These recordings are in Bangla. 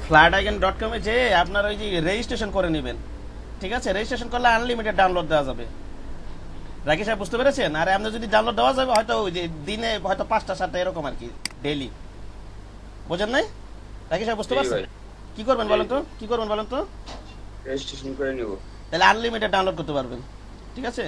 flatigent.com এ যে আপনার ওই যে রেজিস্ট্রেশন করে নেবেন, ঠিক আছে? রেজিস্ট্রেশন করলে আনলিমিটেড ডাউনলোড দেওয়া যাবে। রাকি সাহেব বুঝতে পেরেছেন? আর আপনি যদি ডাউনলোড দেওয়া যাবে হয়তো ওই যে দিনে হয়তো 5টা 7টা এরকম আর কি ডেইলি। বুঝেন নাই? রাকি সাহেব বুঝতে পারছেন? কি করবেন বলেন তো? কি করবেন বলেন তো? রেজিস্ট্রেশন করে নিব, তাহলে আনলিমিটেড ডাউনলোড করতে পারবেন। ঠিক আছে?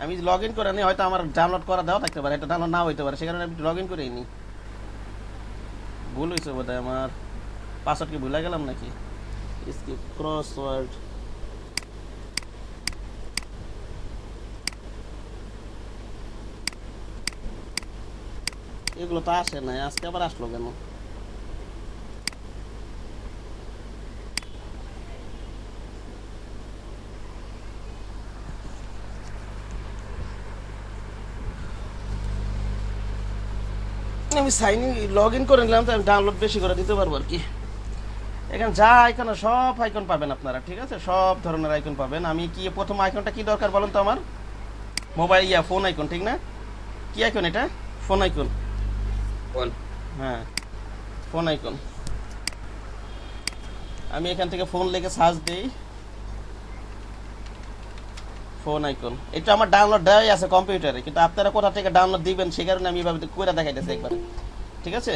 আমি লগ ইন করে নিই, হয়তো আমার ডাউনলোড করা দেওয়া থাকতে পারে, এটা ডাউনলোড নাও হইতে পারে, সে কারণে আমি লগ ইন করেই নিই। ভুল হয়েছে বোধহয় আমার, পাসওয়ার্ড কি ভুলে গেলাম নাকি? স্কিপ ক্রসওয়ার্ড, এগুলো তো আসে নাই, আজকে আবার আসলো কেন? আমি সাইন ইন লগ ইন করে নিলাম, তো আমি ডাউনলোড বেশি করে দিতে পারবো আর কি। এখানে যা আইকন সব আইকন পাবেন আপনারা, ঠিক আছে? সব ধরনের আইকন পাবেন। আমি কি প্রথম আইকনটা কি দরকার বলেন তো? আমার মোবাইল ফোন আইকন, ঠিক না? কি আইকন এটা? Phone icon. ফোন, হ্যাঁ, ফোন আইকন। আমি এখান থেকে ফোন লিখে সার্চ দিই, ফোন আইকন। এটা আমার ডাউনলোড দেওয়াই আছে কম্পিউটারে, কিন্তু আপনারা কোথা থেকে ডাউনলোড দিবেন সে কারণে আমি এভাবে করে দেখাইতেছি একবার। ঠিক আছে?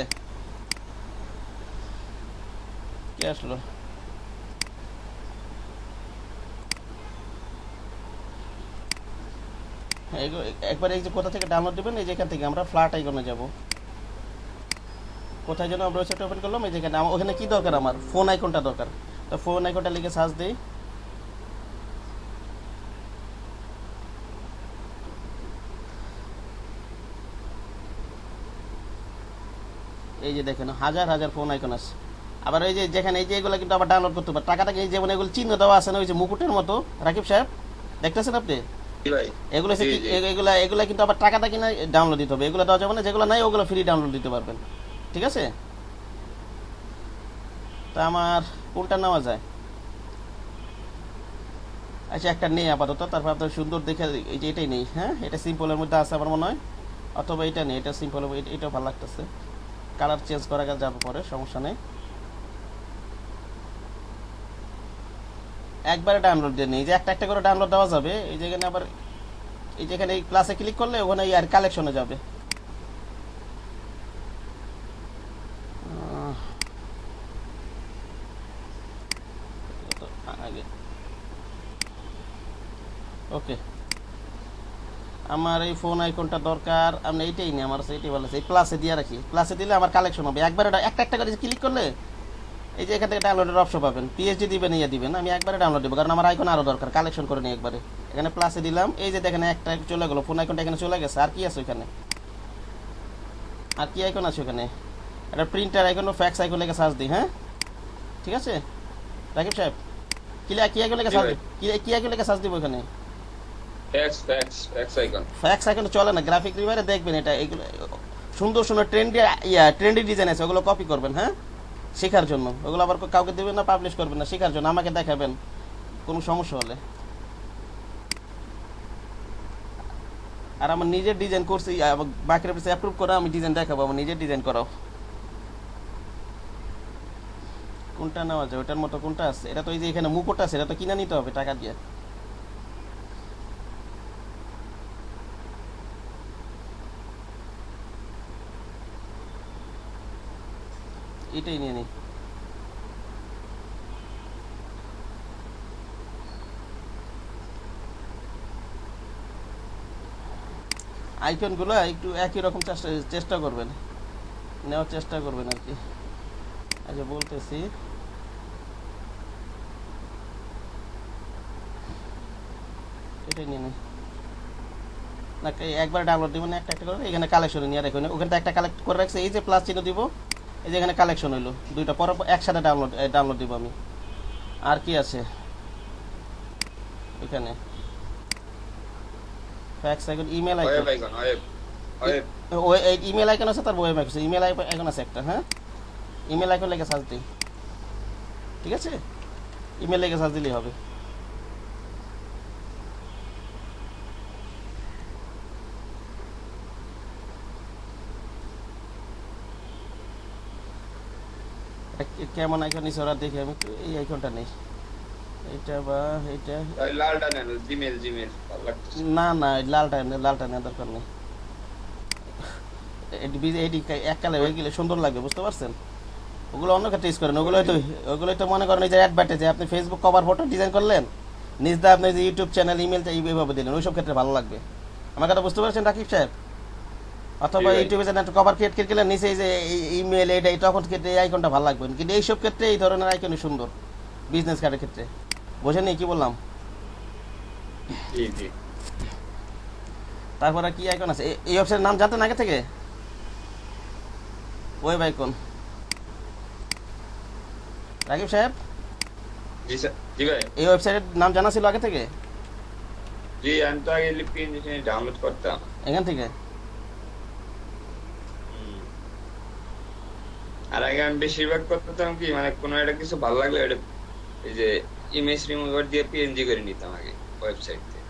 কি আসলো? একবার এই যে কোথা থেকে ডাউনলোড দিবেন, এই যে এখান থেকে আমরা ফ্ল্যাট আইকনে যাব। কোথায় যেন আমরা ওয়েবসাইট ওপেন করলাম, এই যেখানে ওখানে কি দরকার? আমার ফোন আইকনটা দরকার। তো ফোন আইকনটা লিখে সার্চ দিই। এই যে দেখেন হাজার হাজার ফোন আইকন আছে। আবার এই যে যেখানে এই যে এগুলো কিন্তু আবার ডাউনলোড করতে পারে টাকাটাকে, এই যেমন এগুলো চিহ্ন দেওয়া আছে না ওই যে মুকুটের মতো, রাকিব সাহেব দেখতেছেন আপনি? ভাই এগুলো এগুলা এগুলা কিন্তু আবার টাকাটা কিনা ডাউনলোড দিতে হবে, এগুলো দেওয়া যাবে না। যেগুলো নাই ওগুলো ফ্রি ডাউনলোড দিতে পারবেন। ঠিক আছে? তা আমার কোনটা নেওয়া যায়? আচ্ছা একটা নেই আপাতত, তারপর আপনার সুন্দর দেখে এই যে এটাই নেই। হ্যাঁ, এটা সিম্পলের মধ্যে আছে আমার মনে হয়, অথবা এটা নেই, এটা সিম্পল, এটাও ভালো লাগতেছে। কালার চেঞ্জ করা যাবে পরে, সমস্যা নেই। একবারে ডাউনলোড দিয়ে নেই, যে একটা একটা করে ডাউনলোড দেওয়া যাবে। এই যেখানে আবার এই যেখানে এই ক্লাসে ক্লিক করলে ওখানে আর কালেকশনে যাবে। আগে ওকে, আমার এই ফোন আইকনটা দরকার। আমি এইটাই নেই, আমার এইটাই ভালো আছে। এই প্লাসে দিয়ে রাখি, প্লাসে দিলে আমার কালেকশন হবে। একবারে একটা একটা করে ক্লিক করলে এই যে এখান থেকে ডাউনলোডের অপশন পাবেন। পিএইচডি দিবেন, ইয়ে দিবেন, আমি একবারে ডাউনলোড দেবো, কারণ আমার আইকন আরও দরকার, কালেকশন করে নিই একবারে। এখানে প্লাসে দিলাম, এই যে দেখেন একটা চলে গেলো, ফোন আইকনটা এখানে চলে গেছে। আর কি আছে ওইখানে? আর কি আইকন আছে ওখানে? একটা প্রিন্টার আইকন ও ফ্যাক্স আইকন লেগে সার্চ দিই। হ্যাঁ, ঠিক আছে রাকিব সাহেব? কি আইকন লেগে সার্চ কি আইকন লেগে সার্চ দিব ওখানে? Fax icon. ফ্যাক্স আইকন চলে না, গ্রাফিক রিভারে দেখবেন এটা। এগুলো সুন্দর সুন্দর ট্রেন্ডি ডিজাইন আছে, ওগুলো কপি করবেন। হ্যাঁ, শেখার জন্য। ওগুলো আবার কাউকে দেবেন না, পাবলিশ করবেন না, শেখার জন্য আমাকে দেখাবেন কোনো সমস্যা হলে। আর আমার নিজের ডিজাইন করছি, বাকির অফিসে অ্যাপ্রুভ করে আমি ডিজাইন দেখাবো, আমার নিজের ডিজাইন করাও। কোনটা নেওয়া যায়? ওটার মতো কোনটা আছে? এটা তো এই যে এখানে মুকুট আছে, এটা তো কিনে নিতে হবে টাকা দিয়ে। এটাই নিয়ে নিই। আইকনগুলো একটু একই রকম চেষ্টা করবেন, নেওয়ার চেষ্টা করবেন আর কি। আচ্ছা বলতেছি, এটাই নিয়ে নিই না, একবার ডাউনলোড দিব না, একটা একটা করে এখানে কালেকশনে নিয়ে রাখবেন। ওখানে তো একটা কালেক্ট করে রাখছে, এই যে প্লাস চিহ্ন দিব, এই যে এখানে কালেকশন হইলো দুইটা, পর একসাথে ডাউনলোড দিব আমি। আর কি আছে এখানে? Fax icon, email icon, email icon আছে, তার ওয়েব আইকন, ইমেল আইকন আছে একটা। হ্যাঁ, ইমেল আইকন লেগে সার্চ দিই। ঠিক আছে? ইমেল লেগে সার্চ দিলেই হবে। কেমন আইকন নিচে ওরা দেখি, আমি একটু এই আইকনটা নেই, এইটা বা এইটা। লালটা নেন, জিমেল জিমেল ভালো লাগতেছে। না না, লালটা নেওয়ার দরকার নেই। এটি এক কালে হয়ে গেলে সুন্দর লাগবে, বুঝতে পারছেন? ওগুলো অন্য ক্ষেত্রে ইউজ করেন, ওগুলো তো মনে করেন এই যে অ্যাডভার্টাইজে আপনি ফেসবুক কভার ফটো ডিজাইন করলেন, নিজ দা আপনি যে ইউটিউব চ্যানেল ইমেলটা এইভাবে দিলেন, ওইসব ক্ষেত্রে ভালো লাগবে। আমার কথা বুঝতে পারছেন রাকিব সাহেব? অথবা ভাই। ইউটিউবে যেন একটা কভার ক্রিয়েট করে গেলেন, নিচে এই যে ইমেল এটা তখন ক্ষেত্রে এই আইকনটা ভালো লাগবে, কিন্তু এইসব ক্ষেত্রে এই ধরনের আইকনই সুন্দর বিজনেস কার্ডের ক্ষেত্রে। বোঝেননি কি বললাম? জি জি। তারপরে কি আইকন আছে এই ওয়েবসাইটের নাম জানতেন আগে থেকে? ওয়েব আইকন রাকিব সাহেব, জি স্যার, জি ভাই। এই ওয়েবসাইটের নাম জানা ছিল আগে থেকে? জি, আমি তো আগে পিএনজি ডাউনলোড করতাম। এখান থেকে? হুম। আর আগে আমি বেশিরভাগ করতাম কি, মানে কোনো একটা কিছু ভালো লাগলে ওটা এই যে ইমেজ রিমুভার দিয়ে পিএনজি করে নিতাম আগে ওয়েবসাইট থেকে।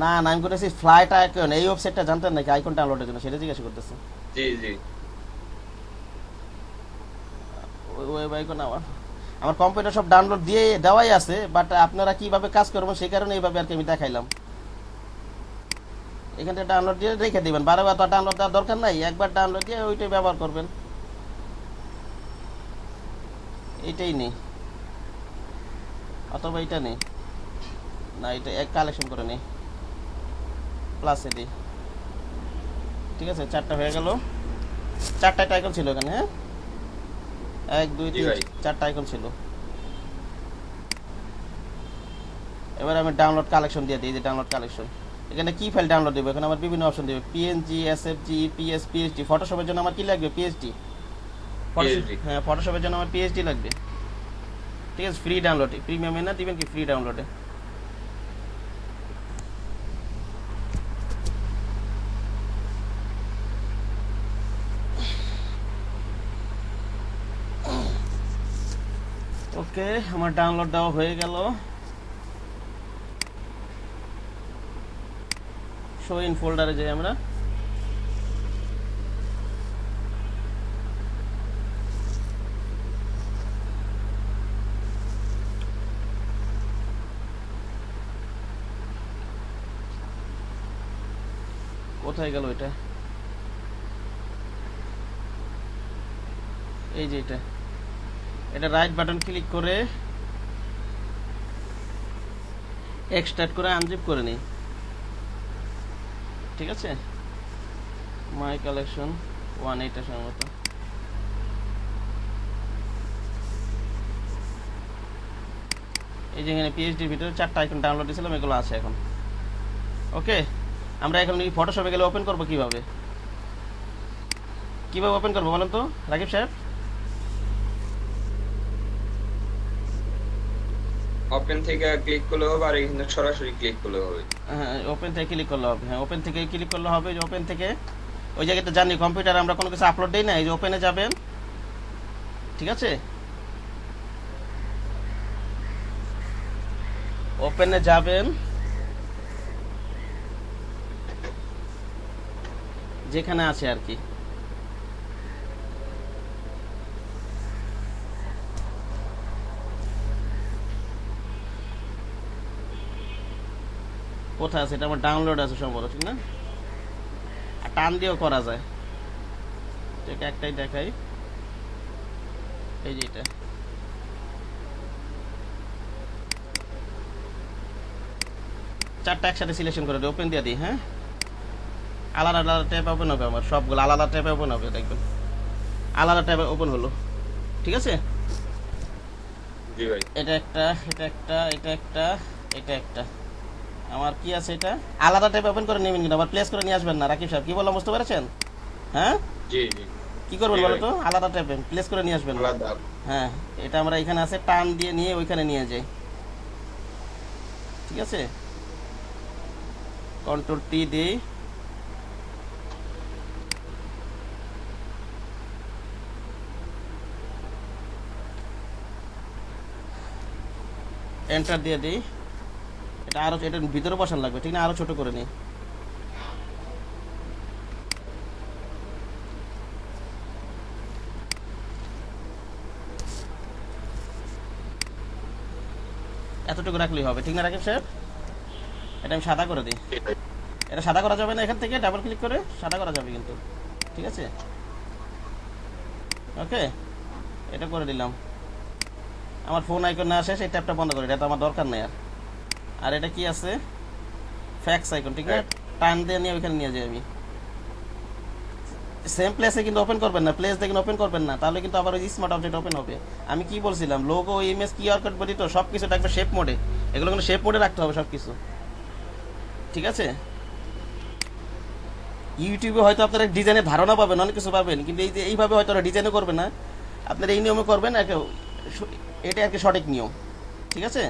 না না, আমি করেছি ফ্লাইট আইকন। এই ওয়েবসাইটটা জানতেন নাকি আইকন ডাউনলোডের জন্য, সেটা জিজ্ঞাসা করতেছে। জি জি। ওয়েব আইকন আমার আমার কম্পিউটার সব ডাউনলোড দিয়ে দেওয়াই আছে, বাট আপনারা কিভাবে কাজ করবেন সেই কারণে এইভাবে আর কি আমি দেখাইলাম। এখান থেকে ডাউনলোড দিয়ে রেখে দিবেন, বারবার তো ডাউনলোড দেওয়ার দরকার নাই, একবার ডাউনলোড দিয়ে ওইটাই ব্যবহার করবেন। এইটাই নেই, অথবা এইটা নেই, না এটা এক কালেকশন করে নেই, প্লাসে দিই। ঠিক আছে, 4টা হয়ে গেল। 4টা আইকন ছিল এখানে, হ্যাঁ 1 2 জি 3 ভাই। 4টা আইকন ছিল। এবার আমি ডাউনলোড কালেকশন দিয়ে দিই, যে ডাউনলোড কালেকশন। এখানে কি ফাইল ডাউনলোড দেবো, এখানে আমার বিভিন্ন অপশন দেবে, পিএনজি, এসএফজি, পিএস, পিএইচডি। ফটোশপের জন্য আমার কি লাগবে? পিএইচডি। PhD হ্যাঁ, ফটোশপের জন্য আমার পিএইচডি লাগবে। ঠিক আছে, ফ্রি ডাউনলোডে, প্রিমিয়ামে না, দিবেন কি ফ্রি ডাউনলোডে। ওকে, আমার ডাউনলোড দেওয়া হয়ে গেল। শো ইন ফোল্ডারে যাই আমরা। কোথায় গেল এটা? এই যে এটা রাইট বাটন ক্লিক করে এক্সট্রাক্ট করে আনজিপ করে নিই। ঠিক আছে, মাই কালেকশন 1 এটা সম্ভবত। এই যে এখানে পিএইচডির ভিতরে 4টা আইকন ডাউনলোড দিয়েছিলাম, এগুলো আছে এখন। ওকে, আমরা এখন এই ফটোশপে গেলে ওপেন করবো কিভাবে? কিভাবে ওপেন করবো বলেন তো রাকিব সাহেব? ওপেন থেকে ক্লিক করলে হবে, আর এখানে সরাসরি ক্লিক করলে হবে। হ্যাঁ, ওপেন থেকে ক্লিক করলে হবে। হ্যাঁ, ওপেন থেকে ক্লিক করলে হবে। যে ওপেন থেকে ওই জায়গাটা জানি, কম্পিউটারে আমরা কোনো কিছু আপলোড দিই না, এই যে ওপেনে যাবেন। ঠিক আছে, ওপেনে যাবেন, যেখানে আছে আর কি। কোথায় আছে এটা? আমার ডাউনলোড আছে সম্ভবত, ঠিক না? আর টান দিয়েও করা যায়, এটাকে একটাই দেখাই। এই যে এটা 4টা একসাথে সিলেকশন করে দিই, ওপেন দিয়ে দিই। হ্যাঁ, আলাদা আলাদা ট্যাব ওপেন হবে, আমার সবগুলো আলাদা ট্যাবে ওপেন হবে, দেখবেন আলাদা ট্যাবে ওপেন হলো। ঠিক আছে, জি ভাই। এটা একটা, এটা একটা, এটা একটা, এটা একটা। আমার কি আছে, এটা আলাদা ট্যাবে ওপেন করে নেবেন, কিন্তু আবার প্লেস করে নিয়ে আসবেন না। রাকিব সাহেব কি বললাম, বুঝতে পেরেছেন? হ্যাঁ, জি জি। কি করবেন জি বলো ভাই। তো? আলাদা ট্যাবে প্লেস করে নিয়ে আসবেন না। আলাদা। হ্যাঁ, এটা আমরা এখানে আছে, টান দিয়ে নিয়ে ওইখানে নিয়ে যাই। ঠিক আছে, কন্ট্রোল টি দিই। এন্টার দিয়ে দিই। এটা আরো এটার ভিতরে বসানো লাগবে, ঠিক না? আরো ছোট করে নিই। এতটুকু রাখলেই হবে, ঠিক না রাকিব সাহেব? এটা আমি সাদা করে দিই। এটা সাদা করা যাবে না, এখান থেকে ডাবল ক্লিক করে সাদা করা যাবে কিন্তু, ঠিক আছে? ওকে, এটা করে দিলাম। আমার ফোন আইকন না আসে সেই ট্যাবটা বন্ধ করে, এটা তো আমার দরকার নেই আর। আর এটা কি আছে? ফ্যাক্স আইকন, ঠিক না? টান দিয়ে নিয়ে ওইখানে নিয়ে যাই আমি। সেম প্লেসে কিন্তু ওপেন করবেন না, প্লেস দেখেন ওপেন করবেন না, তাহলে কিন্তু আবার ওই স্মার্ট অবজেক্ট ওপেন হবে। আমি কি বলছিলাম, লোগো, ইমেজ, কিউআর কোড বলি তো, সব কিছু থাকবে শেপ মোডে। এগুলো কিন্তু শেপ মোডে রাখতে হবে সব কিছু, ঠিক আছে? ইউটিউবে হয়তো আপনারা ডিজাইনের ধারণা পাবেন, অনেক কিছু পাবেন, কিন্তু এই যে এইভাবে হয়তো ওরা ডিজাইনও করবে না। আপনারা এই নিয়মে করবেন, এটা আর কি সঠিক নিয়ম, ঠিক আছে?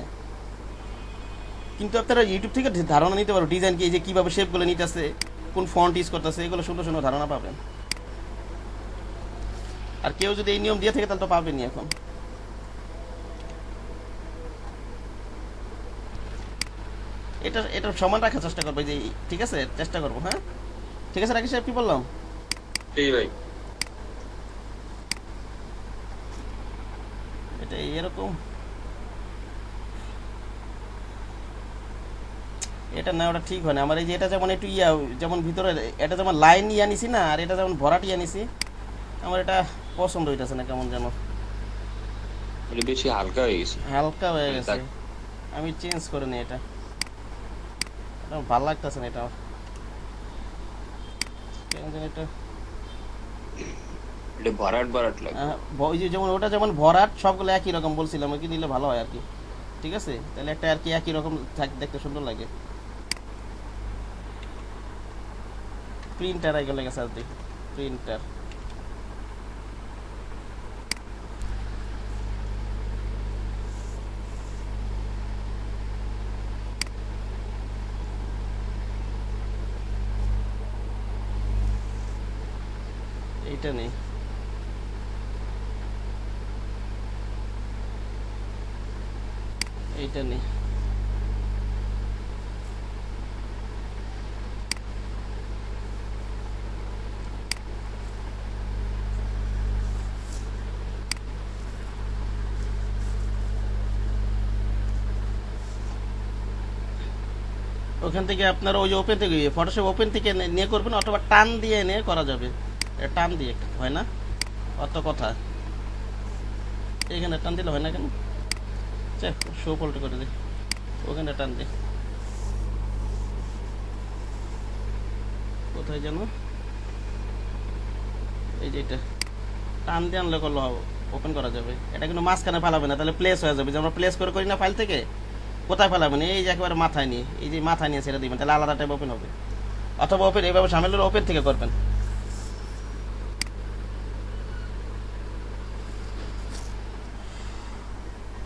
কিন্তু আপনারা ইউটিউব থেকে ধারণা নিতে পারো ডিজাইন কি, এই যে কীভাবে শেপগুলো নিতেছে, কোন ফন্ট ইউজ করতেছে, এগুলো সুন্দর সুন্দর ধারণা পাবেন। আর কেউ যদি এই নিয়ম দিয়ে থাকে তাহলে তো পাবেনই। এখন এটা সমান রাখার চেষ্টা করবো, যে ঠিক আছে, চেষ্টা করবো। হ্যাঁ, ঠিক আছে রাকিব সাহেব, কি বললাম? এই ভাই এটা এরকম, এটা না, ওটা ঠিক হয় না আমার। এই যে এটা যেমন একটু ইয়া, যেমন ভিতরে এটা যেমন লাইন ইয়া নিছি না, আর এটা যেমন ভরাট ইয়া নিছি, আমার এটা পছন্দ হইতেছে না, কেমন যেন এটা বেশি হালকা হয়ে গেছে। হালকা হয়ে গেছে। আমি চেঞ্জ করে নিই এটা, এটা ভালো লাগতেছে না, এটা কেমন যেন এটা এটা ভরাট ভরাট লাগে। ওই যে যেমন ওটা যেমন ভরাট, সবগুলো একই রকম বলছিলাম, ওই কি নিলে ভালো হয় আর কি, ঠিক আছে? তাহলে একটা আর কি একই রকম দেখতে সুন্দর লাগে। প্রিন্টার আইকন লেগে সার্চ দিই, প্রিন্টার। এইটা নেই, এইটা নেই। ওখান থেকে আপনার ওই যে ওপেন থেকে ফটোশপ ওপেন থেকে নিয়ে করবেন, অথবা টান দিয়ে নিয়ে করা যাবে। টান দিয়ে হয় না, অত কথা। এখানে টান দিলে হয় না কেন? শো ফল্ট করে দিই, ওখানে টান দিই। কোথায় যেন, এই যে এটা টান দিয়ে আনলে করলে ওপেন করা যাবে। এটা কিন্তু মাঝখানে ফালাবে না, তাহলে প্লেস হয়ে যাবে। যে আমরা প্লেস করে করি না ফাইল থেকে, কোথায় ফেলাবেন? এই যে একেবারে মাথায় নিয়ে, এই যে মাথায় নিয়ে ছেড়ে দিবেন, তাহলে আলাদা টাইপ ওপেন হবে। অথবা ওপেন এইভাবে সামনে ওপেন থেকে করবেন।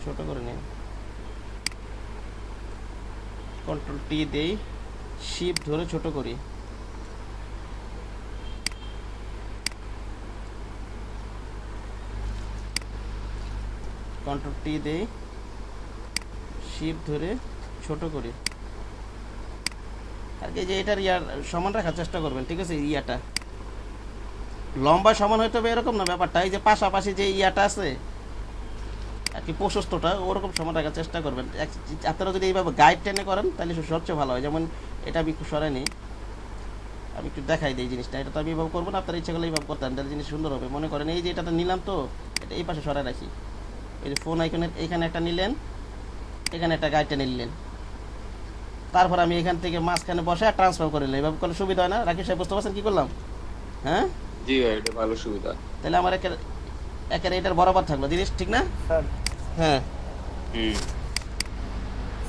ছোট করে নিন, কন্ট্রোল টি দেই, শিফট ধরে ছোট করি। কন্ট্রোল টি দেই, শিফট ধরে ছোট করি। আর কি যে এটার ইয়ার সমান রাখার চেষ্টা করবেন, ঠিক আছে? ইয়াটা লম্বা সমান হইতে হবে এরকম না ব্যাপারটা, এই যে পাশাপাশি যে ইয়াটা আছে আর কি, প্রশস্তটা ওরকম সমান রাখার চেষ্টা করবেন। আপনারা যদি এইভাবে গাইড টেনে করেন তাহলে সবচেয়ে ভালো হয়। যেমন এটা আমি একটু সরাই নিই, আমি একটু দেখাই দিই জিনিসটা। এটা তো আমি এইভাবে করবো না, আপনার ইচ্ছা করলে এইভাবে করতেন, তাহলে জিনিস সুন্দর হবে। মনে করেন এই যে এটাতে নিলাম, তো এটা এই পাশে সরাই রাখি। এই যে ফোন আইকনের এখানে একটা নিলেন, এখানে একটা গাইড টেনে নিলেন, তারপর আমি এখান থেকে মাঝখানে বসে ট্রান্সফার করে নিলাম। এইভাবে করলে সুবিধা হয় না? রাকিব সাহেব বুঝতে পারছেন কি করলাম? হ্যাঁ জি ভাই, এটা ভালো সুবিধা। তাহলে আমার একের এটার বরাবর থাকলো জিনিস, ঠিক না? স্যার হ্যাঁ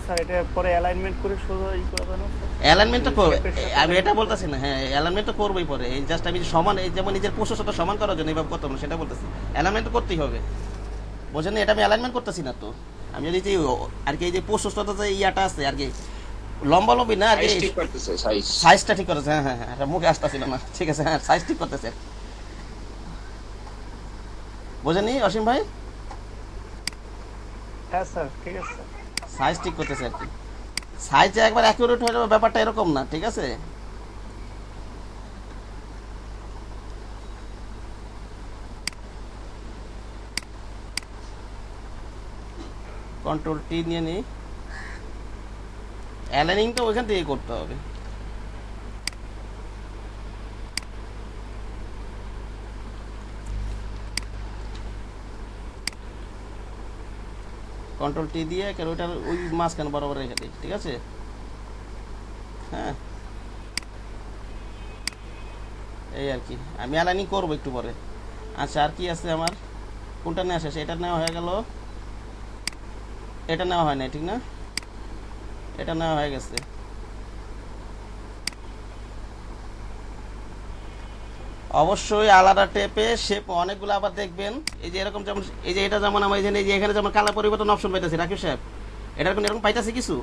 স্যার এটা পরে অ্যালাইনমেন্ট করে শুধু ই করবে না স্যার? অ্যালাইনমেন্ট তো আমি এটা বলতেছি না। হ্যাঁ, অ্যালাইনমেন্ট তো করবোই পরে। এই জাস্ট আমি সমান, এই যেমন নিজের প্রশস্তটা সমান করার জন্য এইভাবে করতাম না, সেটা বলতেছি। অ্যালাইনমেন্ট তো করতেই হবে, বোঝেন? এটা আমি অ্যালাইনমেন্ট করতেছি না তো। আমি যদি যে আর কি এই যে প্রশস্ততা যে ইয়াটা আছে আর কি, লম্বা লম্বি না আর কি, ঠিক করতেছে সাইজ, সাইজটা ঠিক করতেছে। হ্যাঁ হ্যাঁ হ্যাঁ, এটা মুখে আসতেছিল না, ঠিক আছে। হ্যাঁ, সাইজ ঠিক করতেছে, বোঝেনি অসীম ভাই? হ্যাঁ স্যার, ঠিক আছে স্যার। সাইজ ঠিক করতেছে আর কি। সাইজ একবার অ্যাকুরেট হয়ে যাবে ব্যাপারটা এরকম না, ঠিক আছে? কন্ট্রোল টি নিয়ে নিই, অ্যালাইনিংটা ওইখান থেকে করতে হবে। কন্ট্রোল টি দিয়ে কেন ওইটার ওই মাঝখানে বরাবর রেখে দিই, ঠিক আছে? হ্যাঁ, এই আর কি, আমি অ্যালাইনিং করবো একটু পরে। আচ্ছা, আর কি আছে আমার? কোনটা নেওয়া শেষ? এটা নেওয়া হয়ে গেল, এটা নেওয়া হয় না, ঠিক না? এটা নেওয়া হয়ে গেছে। অবশ্যই আলাদা টেপে শেপ অনেকগুলো আবার দেখবেন। এই যে এরকম, যেমন এই যে এটা, যেমন আমার এই যে এখানে যেমন কালার পরিবর্তন অপশন পাইতেছি রাকিব সাহেব, এটার কোনো এরকম পাইতেছে কিছু?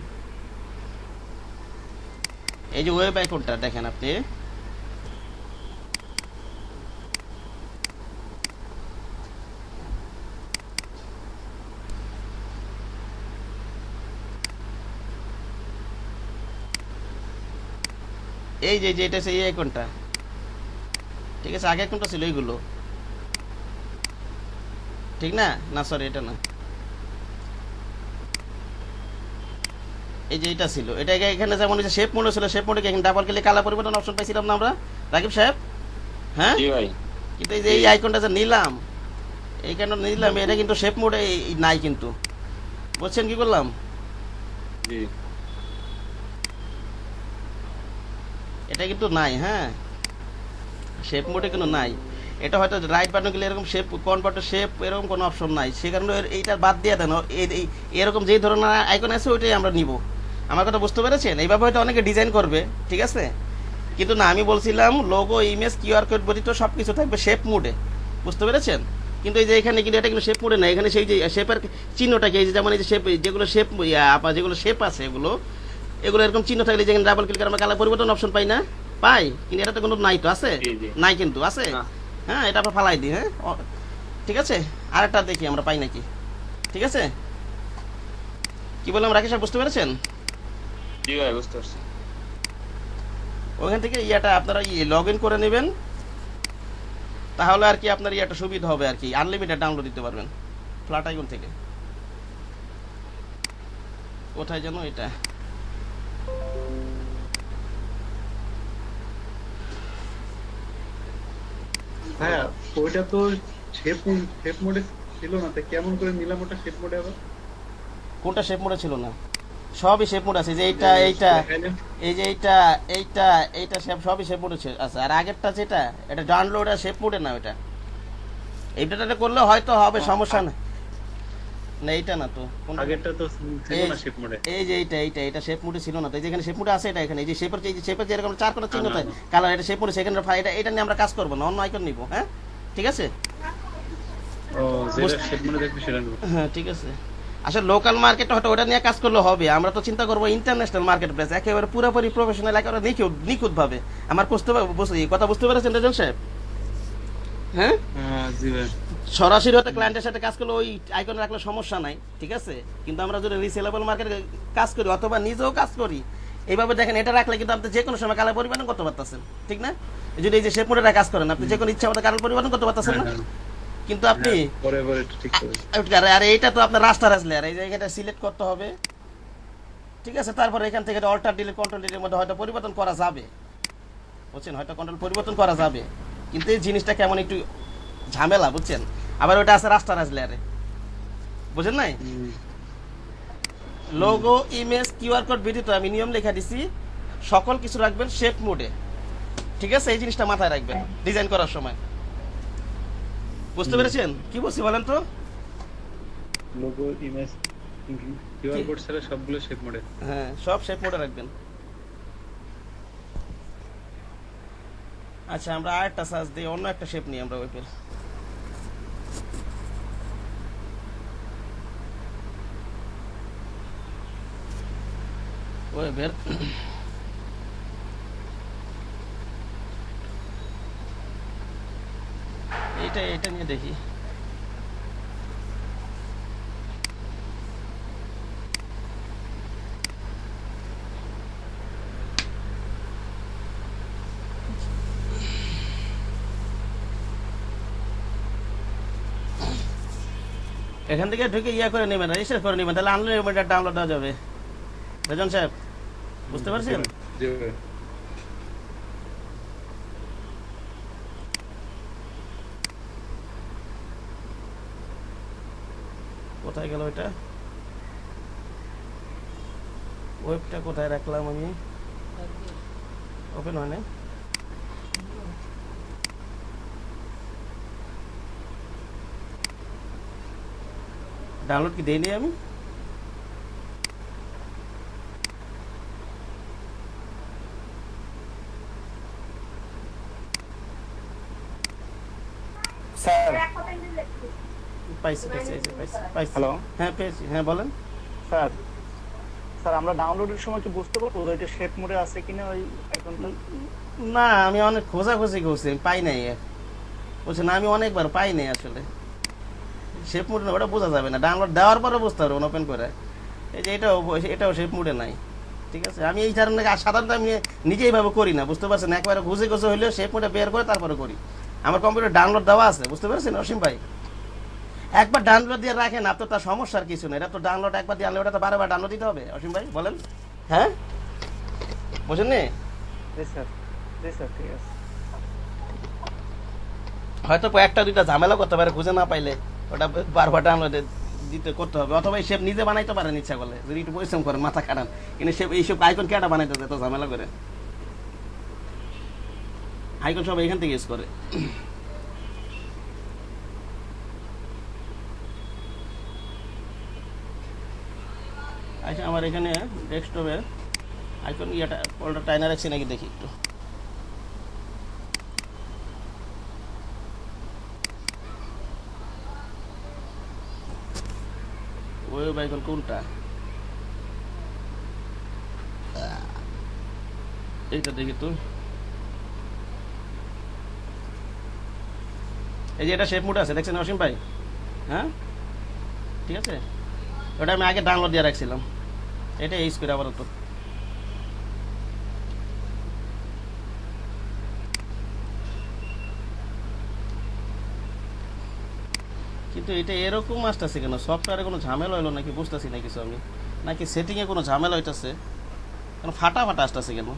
এই যে ওয়েব আইকনটা দেখেন আপনি, এই যে এটা হচ্ছে এই আইকনটা, ঠিক আছে? আগে আইকনটা ছিল এইগুলো, ঠিক না? না সরি, এটা না, এই যে এটা ছিল, এটা এখানে যেমন শেপ মোড ছিল, শেপ মোডে এখানে ডাবল ক্লিক কালার পরিবর্তন অপশন পাইছিলাম না আমরা রাকিব সাহেব? হ্যাঁ, জি ভাই। কিন্তু এই যে এই আইকনটা যে নিলাম, এইখানে নিলাম, এটা কিন্তু শেপ মোডে নাই কিন্তু, বুঝছেন কি করলাম? জি। এটা কিন্তু নাই, হ্যাঁ, শেপ মোডে কিন্তু নাই। এটা হয়তো রাইট বাটন গেলে এরকম শেপ, কনভার্ট শেপ এরকম কোনো অপশন নাই, সে কারণে এইটা বাদ দিয়ে দেন। এরকম যেই ধরনের আইকন আছে ওইটাই আমরা নিব। আমার কথা বুঝতে পেরেছেন? এইভাবে হয়তো অনেকে ডিজাইন করবে, ঠিক আছে? কিন্তু না, আমি বলছিলাম লোগো, ইমেজ, কিউআর কোড ব্যতীত সব কিছু থাকবে শেপ মোডে, বুঝতে পেরেছেন? কিন্তু এই যে এখানে কিন্তু এটা কিন্তু শেপ মোডে না, এখানে সেই যে শেপের চিহ্নটাকে, এই যে যেমন এই যে শেপ, যেগুলো শেপ আপনার যেগুলো শেপ আছে এগুলো এরকম চিহ্ন থাকলে যেখানে ডাবল ক্লিক করে আমরা কালার পরিবর্তন অপশন পাই না, পাই? কিন্তু এটা তো কোনো নাই, তো আছে? নাই কিন্তু, আছে? হ্যাঁ, এটা আমরা ফালাই দিই। হ্যাঁ, ঠিক আছে, আরেকটা দেখি আমরা পাই নাকি, ঠিক আছে? কি বললাম রাকেশ সাহেব, বুঝতে পেরেছেন? জি ভাই, বুঝতে পারছি। ওখান থেকে ইয়াটা আপনারা লগ ইন করে নেবেন, তাহলে আর কি আপনার ইয়াটা সুবিধা হবে আর কি, আনলিমিটেড ডাউনলোড দিতে পারবেন ফ্ল্যাট আইকন থেকে। কোথায় যেন এটা, হ্যাঁ, ওইটা তো শেপ শেপ মোডে ছিল না, তো কেমন করে নিলাম ওটা শেপ মোডে আবার? কোনটা শেপ মোডে ছিল না? সবই শেপ মোড আছে, যে এইটা, এইটা, এই যে এইটা, এইটা, এইটা সবই শেপ মোডে আছে। আর আগেরটা যেটা, এটা ডাউনলোড আর শেপ মোডে না, ওটা এইটাতে করলে হয়তো হবে, সমস্যা না। না, এইটা না তো, আগেরটা তো ছিল না শেপ মোডে। এই যে এইটা শেপ মোডে ছিল না তো, এই যেখানে শেপ মোডে আছে, এটা এখানে এই যে শেপের, এই যে শেপের যে এরকম চার কোণা চিহ্ন থাকে কালার, এটা শেপ মোডে, সেখানে এটা নিয়ে আমরা কাজ করব না, অন্য আইকন নিব। হ্যাঁ, ঠিক আছে? ও, যেটা শেপ মোডে দেখবে সেটা নেব। হ্যাঁ, ঠিক আছে। আসলে লোকাল মার্কেট হয়তো ওটা নিয়ে কাজ করলে হবে, আমরা তো চিন্তা করবো ইন্টারন্যাশনাল মার্কেট প্লেস, একেবারে পুরোপুরি প্রফেশনাল, একেবারে নিখুঁত ভাবে। আমার কথা বুঝতে পেরেছেন রেজাল সাহেব? হ্যাঁ, জি ভাই। সরাসরি হয়তো ক্লায়েন্টের সাথে কাজ করলে ওই আইকন রাখলে সমস্যা নাই, ঠিক আছে? কিন্তু আমরা যদি রিসেলেবল মার্কেটে কাজ করি অথবা নিজেও কাজ করি, এইভাবে দেখেন, এটা রাখলে কিন্তু আপনি যে কোনো সময় কালার পরিবর্তন করতে পারতেছেন, ঠিক না? যদি এই যে শেপ মোডে কাজ করেন, আপনি যে কোনো ইচ্ছা মতো কালার পরিবর্তন করতে পারতেছেন না? কিন্তু আপনি পরে পরে ঠিক করে। আর এইটা তো আপনার রাস্টার আসলে, আর এই জায়গাটা সিলেক্ট করতে হবে, ঠিক আছে? তারপরে এখান থেকে অল্টার ডিলিট, কন্ট্রোল ডিলিটের মধ্যে হয়তো পরিবর্তন করা যাবে, বুঝছেন? হয়তো কন্ট্রোল পরিবর্তন করা যাবে, কিন্তু এই জিনিসটা কেমন একটু ঝামেলা, বুঝছেন? আবার ওটা আছে রাস্টার আসলে, আরে বুঝেন নাই? লোগো, ইমেজ, কিউআর কোড ব্যতীত আমি নিয়ম লেখা দিছি, সকল কিছু রাখবেন শেপ মোডে, ঠিক আছে? এই জিনিসটা মাথায় রাখবেন ডিজাইন করার সময়, বুঝতে পেরেছেন? কি বলছি বলেন তো? লোগো, ইমেজ, কিউআর কোড ছাড়া সবগুলো শেপ মোডে। হ্যাঁ, সব শেপ মোডে রাখবেন। আচ্ছা, আমরা আরেকটা সার্চ দিই, অন্য একটা শেপ নিই আমরা ওয়েবের। ওয়েবের এটা নিয়ে দেখি। এখান থেকে ঢুকে ইয়া করে নেবেন, রেজিস্টার করে নেবেন, তাহলে আনলিমিটেড ডাউনলোড দেওয়া যাবে। রেজন সাহেব বুঝতে পারছেন? জি ভাই। কোথায় গেল এটা? ওয়েবটা কোথায় রাখলাম আমি? ওপেন হয় না। ডাউনলোড কি দেইনি আমি? স্যার পাইছি পাইছি এই যে পাইছি। হ্যালো হ্যাঁ পেয়েছি, হ্যাঁ বলেন। স্যার, স্যার আমরা ডাউনলোডের সময় কি বুঝতে পারবো ওইটা শেপ মোডে আছে কিনা ওই আইকনটা? না আমি অনেক খোঁজাখুঁজি করছি, আমি পাই নাই। বলছি না, আমি অনেকবার পাই নাই আসলে। শেপ মুড না, ওটা বোঝা যাবে না, ডাউনলোড দেওয়ার পরে বুঝতে পারবেন ওপেন করে। এই যে এটাও শেপ মুডে নাই, ঠিক আছে। আমি এই কারণে সাধারণত আমি নিজেই ভাবে করি না, বুঝতে পারছেন? একবারে ঘুষে ঘুষে হইলেও শেপ মুডে বের করে তারপরে করি। আমার কম্পিউটার ডাউনলোড দেওয়া আছে, বুঝতে পারছেন অসীম ভাই? একবার ডাউনলোড দিয়ে রাখেন, আপনার তার সমস্যার কিছু নেই। এটা তো ডাউনলোড একবার দিয়ে আনলে ওটা তো বারবার ডাউনলোড দিতে হবে। অসীম ভাই বলেন, হ্যাঁ বুঝেন নি? জি স্যার, জি স্যার, ঠিক আছে। হয়তো একটা দুইটা ঝামেলা করতে পারে, খুঁজে না পাইলে ওটা বারবার ডাউনলোড দিতে করতে হবে। অথবা এই শেপ নিজে বানাইতে পারেন ইচ্ছা করলে, যদি একটু পরিশ্রম করেন, মাথা খাটান। কিন্তু এইসব আইকন কেটা বানাইতে এত ঝামেলা করে? আইকন সব এখান থেকে ইউজ করে। আচ্ছা আমার এখানে ডেস্কটপে আইকন ইয়েটা ফোল্ডার টাইনা রাখছি নাকি দেখি একটু। ওয়েব আইকন কোনটা? এইটা দেখি তো। এই যে এটা শেপ মোড আছে, দেখছেন অসীম ভাই? হ্যাঁ ঠিক আছে, ওটা আমি আগে ডাউনলোড দিয়ে রাখছিলাম। এটা ইউজ করে আপাতত। কিন্তু এটা এরকম আসতেছে কেন? সফটওয়্যারে কোনো ঝামেলা হলো নাকি বুঝতেছি না কিছু আমি, নাকি সেটিংয়ে কোনো ঝামেলা হইতেছে কেন? ফাটা ফাটা আসতেছে কেন?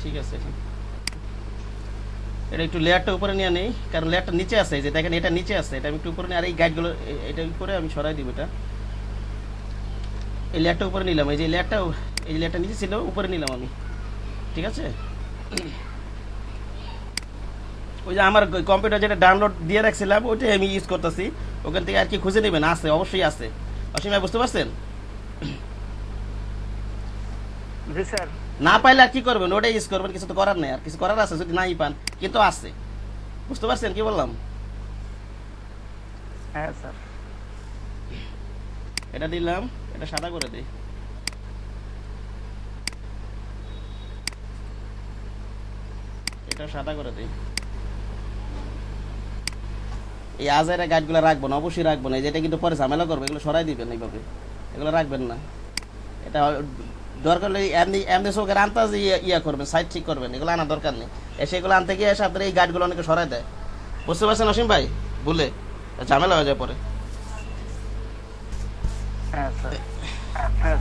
ঠিক আছে, এটা একটু লেয়ারটা উপরে নিয়ে নেই, কারণ লেয়ারটা নিচে আছে। এই যে দেখেন এটা নিচে আছে, এটা আমি একটু উপরে নিয়ে, আর এই গাইডগুলো এটা উপরে আমি সরাই দিব। এটা এই লেয়ারটা উপরে নিলাম, এই যে লেয়ারটা, এই লেয়ারটা নিচে ছিল, উপরে নিলাম আমি, ঠিক আছে। ওই যে আমার কম্পিউটার যেটা ডাউনলোড দিয়ে রাখছিলাম ওইটাই আমি ইউজ করতেছি। ওখান থেকে আর কি খুঁজে নেবেন, আছে অবশ্যই আছে। অসীম ভাই বুঝতে পারছেন? জি স্যার। না পাইলে আর কি করবেন, ওটাই ইউজ করবেন, কিছু তো করার নেই। আর কিছু করার আছে যদি নাই পান, কিন্তু আছে। বুঝতে পারছেন কি বললাম? হ্যাঁ স্যার। এটা দিলাম, এটা সাদা করে দিই। এটা সাদা করে দিই। এই আজাইরা গাছগুলো রাখবো না, অবশ্যই রাখবো না। যেটা কিন্তু পরে ঝামেলা করবে, এগুলো সরাই দিবেন এইভাবে, এগুলো রাখবেন না। এটা দরকার হলে এমনি এমনি চোখের আন্তাজ ইয়া করবেন, সাইড ঠিক করবেন, এগুলো আনার দরকার নেই। এসে এগুলো আনতে গিয়ে এসে আপনার এই গাছগুলো অনেকে সরাই দেয়। বুঝতে পারছেন অসীম ভাই? বলে ঝামেলা হয়ে যায় পরে। হ্যাঁ স্যার। হ্যাঁ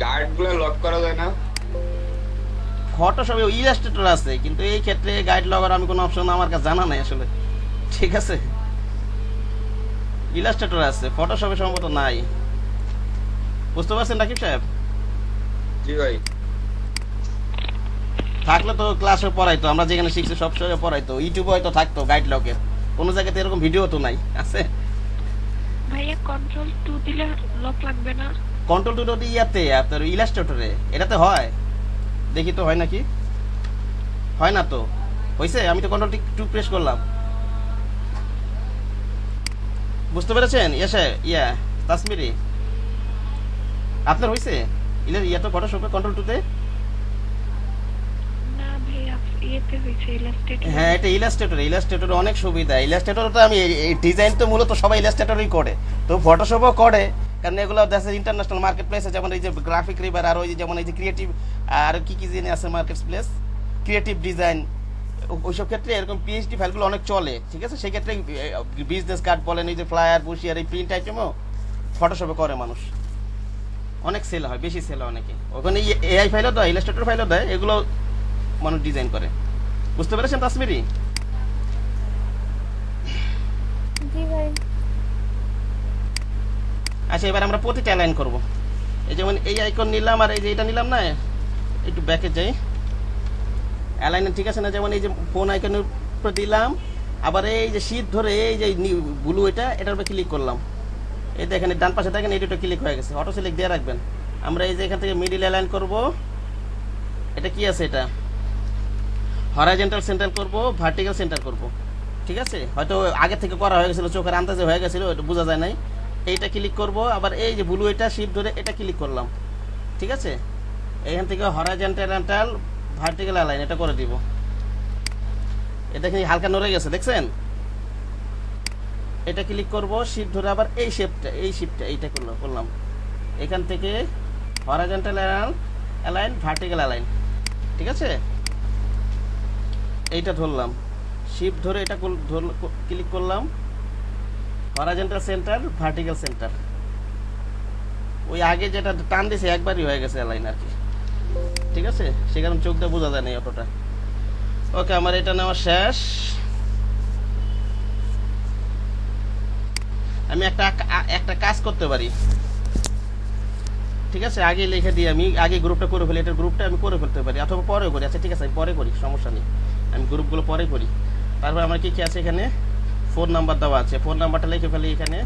গার্ড গুলো লক করা যায় না? ফটোশপে ইলাস্ট্রেটর আছে, কিন্তু এই ক্ষেত্রে গাইড লগার আমি কোনো অপশন আমার কাছে জানা নাই আসলে, ঠিক আছে। ইলাস্ট্রেটর আছে, ফটোশপে সম্ভবত নাই। বুঝতে পারছেন রাকিব সাহেব? জি ভাই। থাকলে তো ক্লাসে পড়াইতো, আমরা যেখানে শিখছি সব সময় পড়াইতো। ইউটিউবে হয়তো থাকতো গাইড লকের, কোনো জায়গাতে এরকম ভিডিও তো নাই। আছে ভাইয়া কন্ট্রোল 2 দিলে লক লাগবে না? কন্ট্রোল টু ডট ইয়াতে আপনার ইলাস্ট্রেটরে এটাতে হয়, দেখি তো হয় নাকি। হয় না তো, হয়েছে? আমি তো কন্ট্রোল টু প্রেস করলাম। বুঝতে পেরেছেন? ইয়া তাসমিরি আপনার হয়েছে ইয়া তো ফটোশপে কন্ট্রোল টুতে? না ভাইয়া ইয়েতে হইছে ইলাস্ট্রেটর। হ্যাঁ এটা ইলাস্ট্রেটর অনেক সুবিধা। ইলাস্ট্রেটর তো আমি ডিজাইন তো মূলত সবাই ইলাস্ট্রেটরই করে, তো ফটোশপও করে, কারণ এগুলো দেশের ইন্টারন্যাশনাল মার্কেট প্লেসে, যেমন এই যে গ্রাফিক রিভার, আর ওই যে যেমন এই যে ক্রিয়েটিভ, আর কি কি জিনিস আছে মার্কেট প্লেস, ক্রিয়েটিভ ডিজাইন, ওইসব ক্ষেত্রে এরকম পিএইচডি ফাইলগুলো অনেক চলে। ঠিক আছে, সেই ক্ষেত্রে বিজনেস কার্ড বলেন, এই যে ফ্লায়ার, বুশিয়ার, এই প্রিন্ট আইটেমও ফটোশপে করে মানুষ, অনেক সেল হয়, বেশি সেল হয় অনেকে। ওখানে এআই ফাইলও দেয়, ইলাস্ট্রেটর ফাইলও দেয়, এগুলো মানুষ ডিজাইন করে। বুঝতে পেরেছেন তাসমিরি? জি ভাই। আচ্ছা, এবার আমরা প্রতিটা অ্যালাইন করব। এই যেমন এই আইকন নিলাম আর এই যে এটা নিলাম না, একটু ব্যাকে যাই, অ্যালাইনে ঠিক আছে না? যেমন এই যে ফোন আইকনের উপর দিলাম, আবার এই যে শীট ধরে এই যে ব্লু এটার উপরে ক্লিক করলাম, এই দেখেন ডান পাশে দেখেন এইটা ক্লিক হয়ে গেছে, অটো সিলেক্ট দিয়ে রাখবেন। আমরা এই যে এখান থেকে মিডিল অ্যালাইন করব, এটা কি আছে, এটা হরাইজন্টাল সেন্টার করব, ভার্টিক্যাল সেন্টার করব। ঠিক আছে, হয়তো আগে থেকে করা হয়ে গেছিল, চোখের আন্দাজে হয়ে গেছিল, এটা বোঝা যায় নাই। এইটা ক্লিক করব, আবার এই যে ব্লু শিফট ধরে এটা ক্লিক করলাম। ঠিক আছে, এখান থেকে হরাইজন্টাল ভার্টিক্যাল অ্যালাইন এটা করে দিব। এটা দেখেন হালকা নড়ে গেছে, দেখছেন? এটা ক্লিক করব, শিফট ধরে আবার এই শিফটটা এইটা করলাম। এখান থেকে হরাইজন্টাল অ্যালাইন, ভার্টিক্যাল অ্যালাইন। ঠিক আছে, এইটা ধরলাম, শিফট ধরে এটা ক্লিক করলাম, হরাইজন্টাল সেন্টার, ভার্টিক্যাল সেন্টার। ওই আগে যেটা টান দিয়েছে একবারই হয়ে গেছে অ্যালাইন আর কি। ঠিক আছে, সে কারণে চোখ দিয়ে বোঝা যায় না অতটা। ওকে, আমার এটা নেওয়া শেষ। আমি একটা কাজ করতে পারি। ঠিক আছে, আগে লিখে দিই, আমি আগে গ্রুপটা করে ফেলি, এটার গ্রুপটা আমি করে ফেলতে পারি, অথবা পরেও করি। আচ্ছা ঠিক আছে, আমি পরে করি, সমস্যা নেই, আমি গ্রুপগুলো পরে করি। তারপর আমার কি কি আছে, এখানে ফোন নাম্বার দেওয়া আছে, ফোন নাম্বারটা লিখে ফেলি এখানে।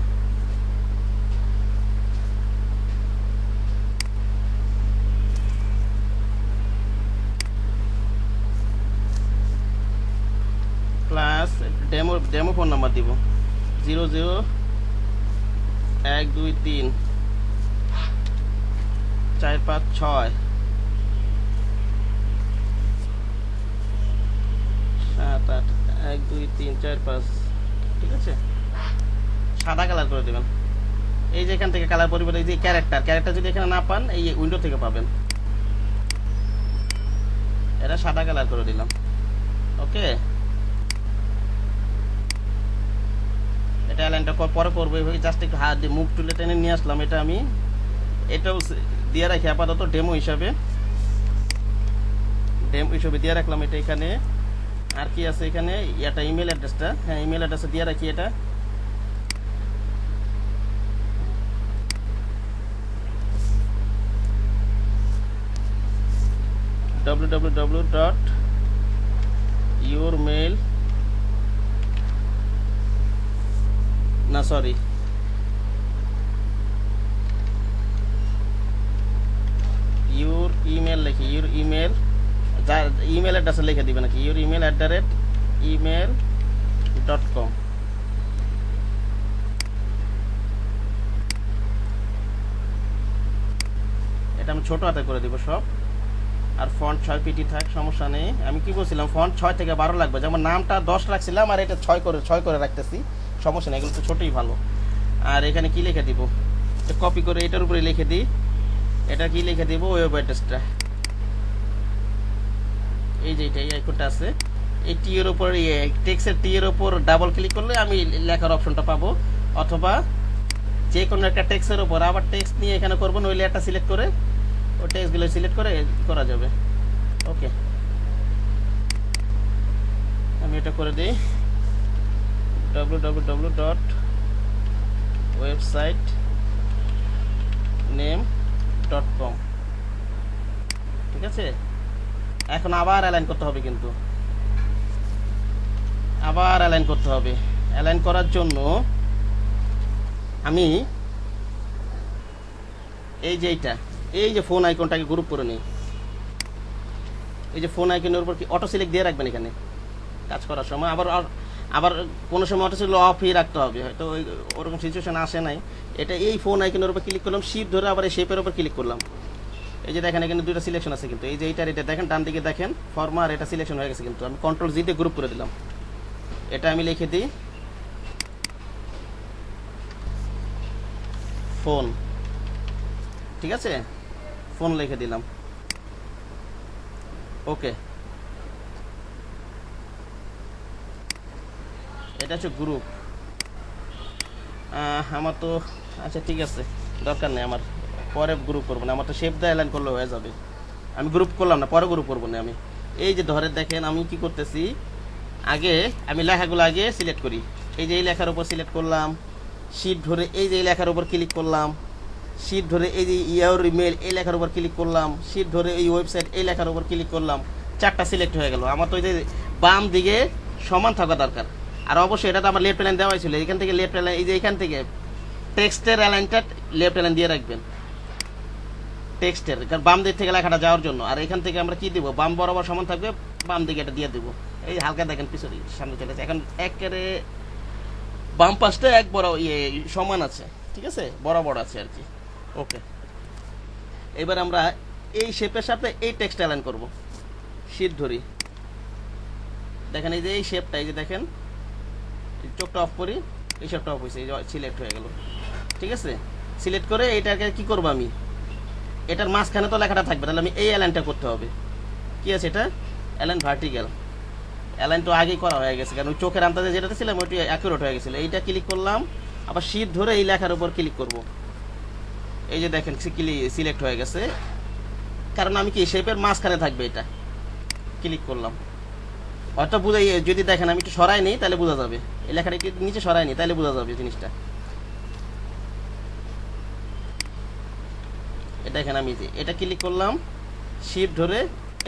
প্লাস ডেমো ফোন নাম্বার দিব 00123456 7812345। ঠিক আছে, সাদা কালার করে দেবেন। এই যে এখান থেকে কালার পরিবর্তন, এই যে ক্যারেক্টার যদি এখানে না পান, এই উইন্ডো থেকে পাবেন। এটা সাদা কালার করে দিলাম। ওকে, এটা অ্যালাইনটা পরে করবো, এইভাবে জাস্ট একটু হাত দিয়ে মুভ টুলে টেনে নিয়ে আসলাম। এটা আমি এটাও দিয়ে রাখি আপাতত ডেমো হিসাবে দিয়ে রাখলাম এটা এখানে। আর কি আছে এখানে, এটা ইমেল অ্যাড্রেসটা, হ্যাঁ ইমেল অ্যাড্রেসে দিয়ে রাখি এটা। www.yourmail না সরি ইউর ইমেল লিখি, ইউর ইমেল অ্যাড্রেসে লিখে দিবেন নাকি, ইউর ইমেল @email.com। এটা আমি ছোট হাতে করে দিব সব, আর ফন্ট 6 পিটি থাক, সমস্যা নেই। আমি কি বলছিলাম, ফন্ট 6 থেকে 12 লাগবে, যেমন নামটা 10 রাখছিলাম, আর এটা 6 করে রাখতেছি, সমস্যা নেই, এগুলো তো ছোটই ভালো। আর এখানে কি লিখে দিব, কপি করে এটার উপরে লিখে দিই, এটা কি লিখে দিব, ওয়েব অ্যাড্রেসটা, এই যে এই আইকনটা আছে, এই টি এর উপর, টেক্সটের টি এর উপর ডাবল ক্লিক করলে আমি লেখার অপশনটা পাবো, অথবা যে কোনো একটা টেক্সটের উপর আবার টেক্সট নিয়ে এখানে করবো, ওই লেয়ারটা সিলেক্ট করে ওই টেক্সটগুলো সিলেক্ট করে করা যাবে। ওকে, আমি এটা করে দিই www.websitename.com। ঠিক আছে, এখন আবার অ্যালাইন করতে হবে, কিন্তু আবার অ্যালাইন করতে হবে। অ্যালাইন করার জন্য আমি এই যে ফোন আইকনটাকে গ্রুপ করে নিই, এই যে ফোন আইকনের উপর কি অটো সিলেক্ট দিয়ে রাখবেন এখানে কাজ করার সময়। আবার কোনো সময় অটো সিলেক্ট অফই রাখতে হবে, হয়তো ওরকম সিচুয়েশন আসে নাই। এটা এই ফোন আইকনের উপর ক্লিক করলাম, শিফট ধরে আবার এই শেপের উপর ক্লিক করলাম। এই যে দেখেন এখানে দুটো সিলেকশন আছে, কিন্তু এই যে এটা দেখেন ডান দিকে দেখেন ফরমার, এটা সিলেকশন হয়ে গেছে, কিন্তু আমি কন্ট্রোল জি দিয়ে গ্রুপ করে দিলাম। এটা আমি লিখে দিই ফোন, ঠিক আছে, ফোন লিখে দিলাম। ওকে, এটা হচ্ছে গ্রুপ। আমার তো আচ্ছা ঠিক আছে, দরকার নেই আমার, পরে গ্রুপ করবো না, আমার তো শেপ দিয়ে অ্যালাইন করলে হয়ে যাবে। আমি গ্রুপ করলাম না, পরে গ্রুপ করবো না আমি। এই যে ধরে দেখেন আমি কি করতেছি, আগে আমি লেখাগুলো আগে সিলেক্ট করি। এই যে এই লেখার উপর সিলেক্ট করলাম, শিট ধরে এই যে এই লেখার উপর ক্লিক করলাম, শিট ধরে এই যে ইয়ার ইমেল এই লেখার উপর ক্লিক করলাম, শিট ধরে এই ওয়েবসাইট এই লেখার উপর ক্লিক করলাম, 4টা সিলেক্ট হয়ে গেল। আমার তো এই যে বাম দিকে সমান থাকা দরকার। আর অবশ্যই এটা তো আমার লেফট অ্যালাইন দেওয়াই ছিল, এখান থেকে লেফট অ্যালাইন, এই যে এখান থেকে টেক্সটের অ্যালাইনটা লেফট অ্যালাইন দিয়ে রাখবেন, টেক্সটের, কারণ বাম দিক থেকে লেখাটা যাওয়ার জন্য। আর এখান থেকে আমরা কি দিব, বাম বরাবর সমান থাকবে, বাম দিকে এটা দিয়ে দেবো। এই হালকা দেখেন পিছনে সামনে চলে যাচ্ছে, এখন একেবারে বাম পাশটা এক বড় সমান আছে, ঠিক আছে, বরাবর আছে আর কি। ওকে, এবার আমরা এই শেপের সাথে এই টেক্সট অ্যালাইন করব। শিট ধরি, দেখেন এই যে এই শেপটা, এই যে দেখেন চোখটা অফ করি, এই শেপটা অফ হয়েছে, এই যে সিলেক্ট হয়ে গেল, ঠিক আছে। সিলেক্ট করে এটাকে কি করব আমি, এটার মাঝখানে তো লেখাটা থাকবে, তাহলে আমি এই অ্যালাইনটা করতে হবে। কি আছে এটা, অ্যালাইন ভার্টিক্যাল। অ্যালাইন তো আগেই করা হয়ে গেছে, কারণ ওই চোখের আন্দাজে যেটা ছিলাম ওইটি অ্যাকুরেট হয়ে গেছিলো। এইটা ক্লিক করলাম, আবার শিট ধরে এই লেখার উপর ক্লিক করব। এই যে দেখেন সিলেক্ট হয়ে গেছে, কারণ আমি কি শেপের মাঝখানে থাকবে, এটা ক্লিক করলাম। হয়তো বুঝাই, যদি দেখেন আমি একটু সরাই নিই তাহলে বোঝা যাবে, এই লেখাটা একটু নিচে সরাই নিই তাহলে বোঝা যাবে জিনিসটা। দেখেন আমি যে এটা ক্লিক করলাম, শিফট ধরে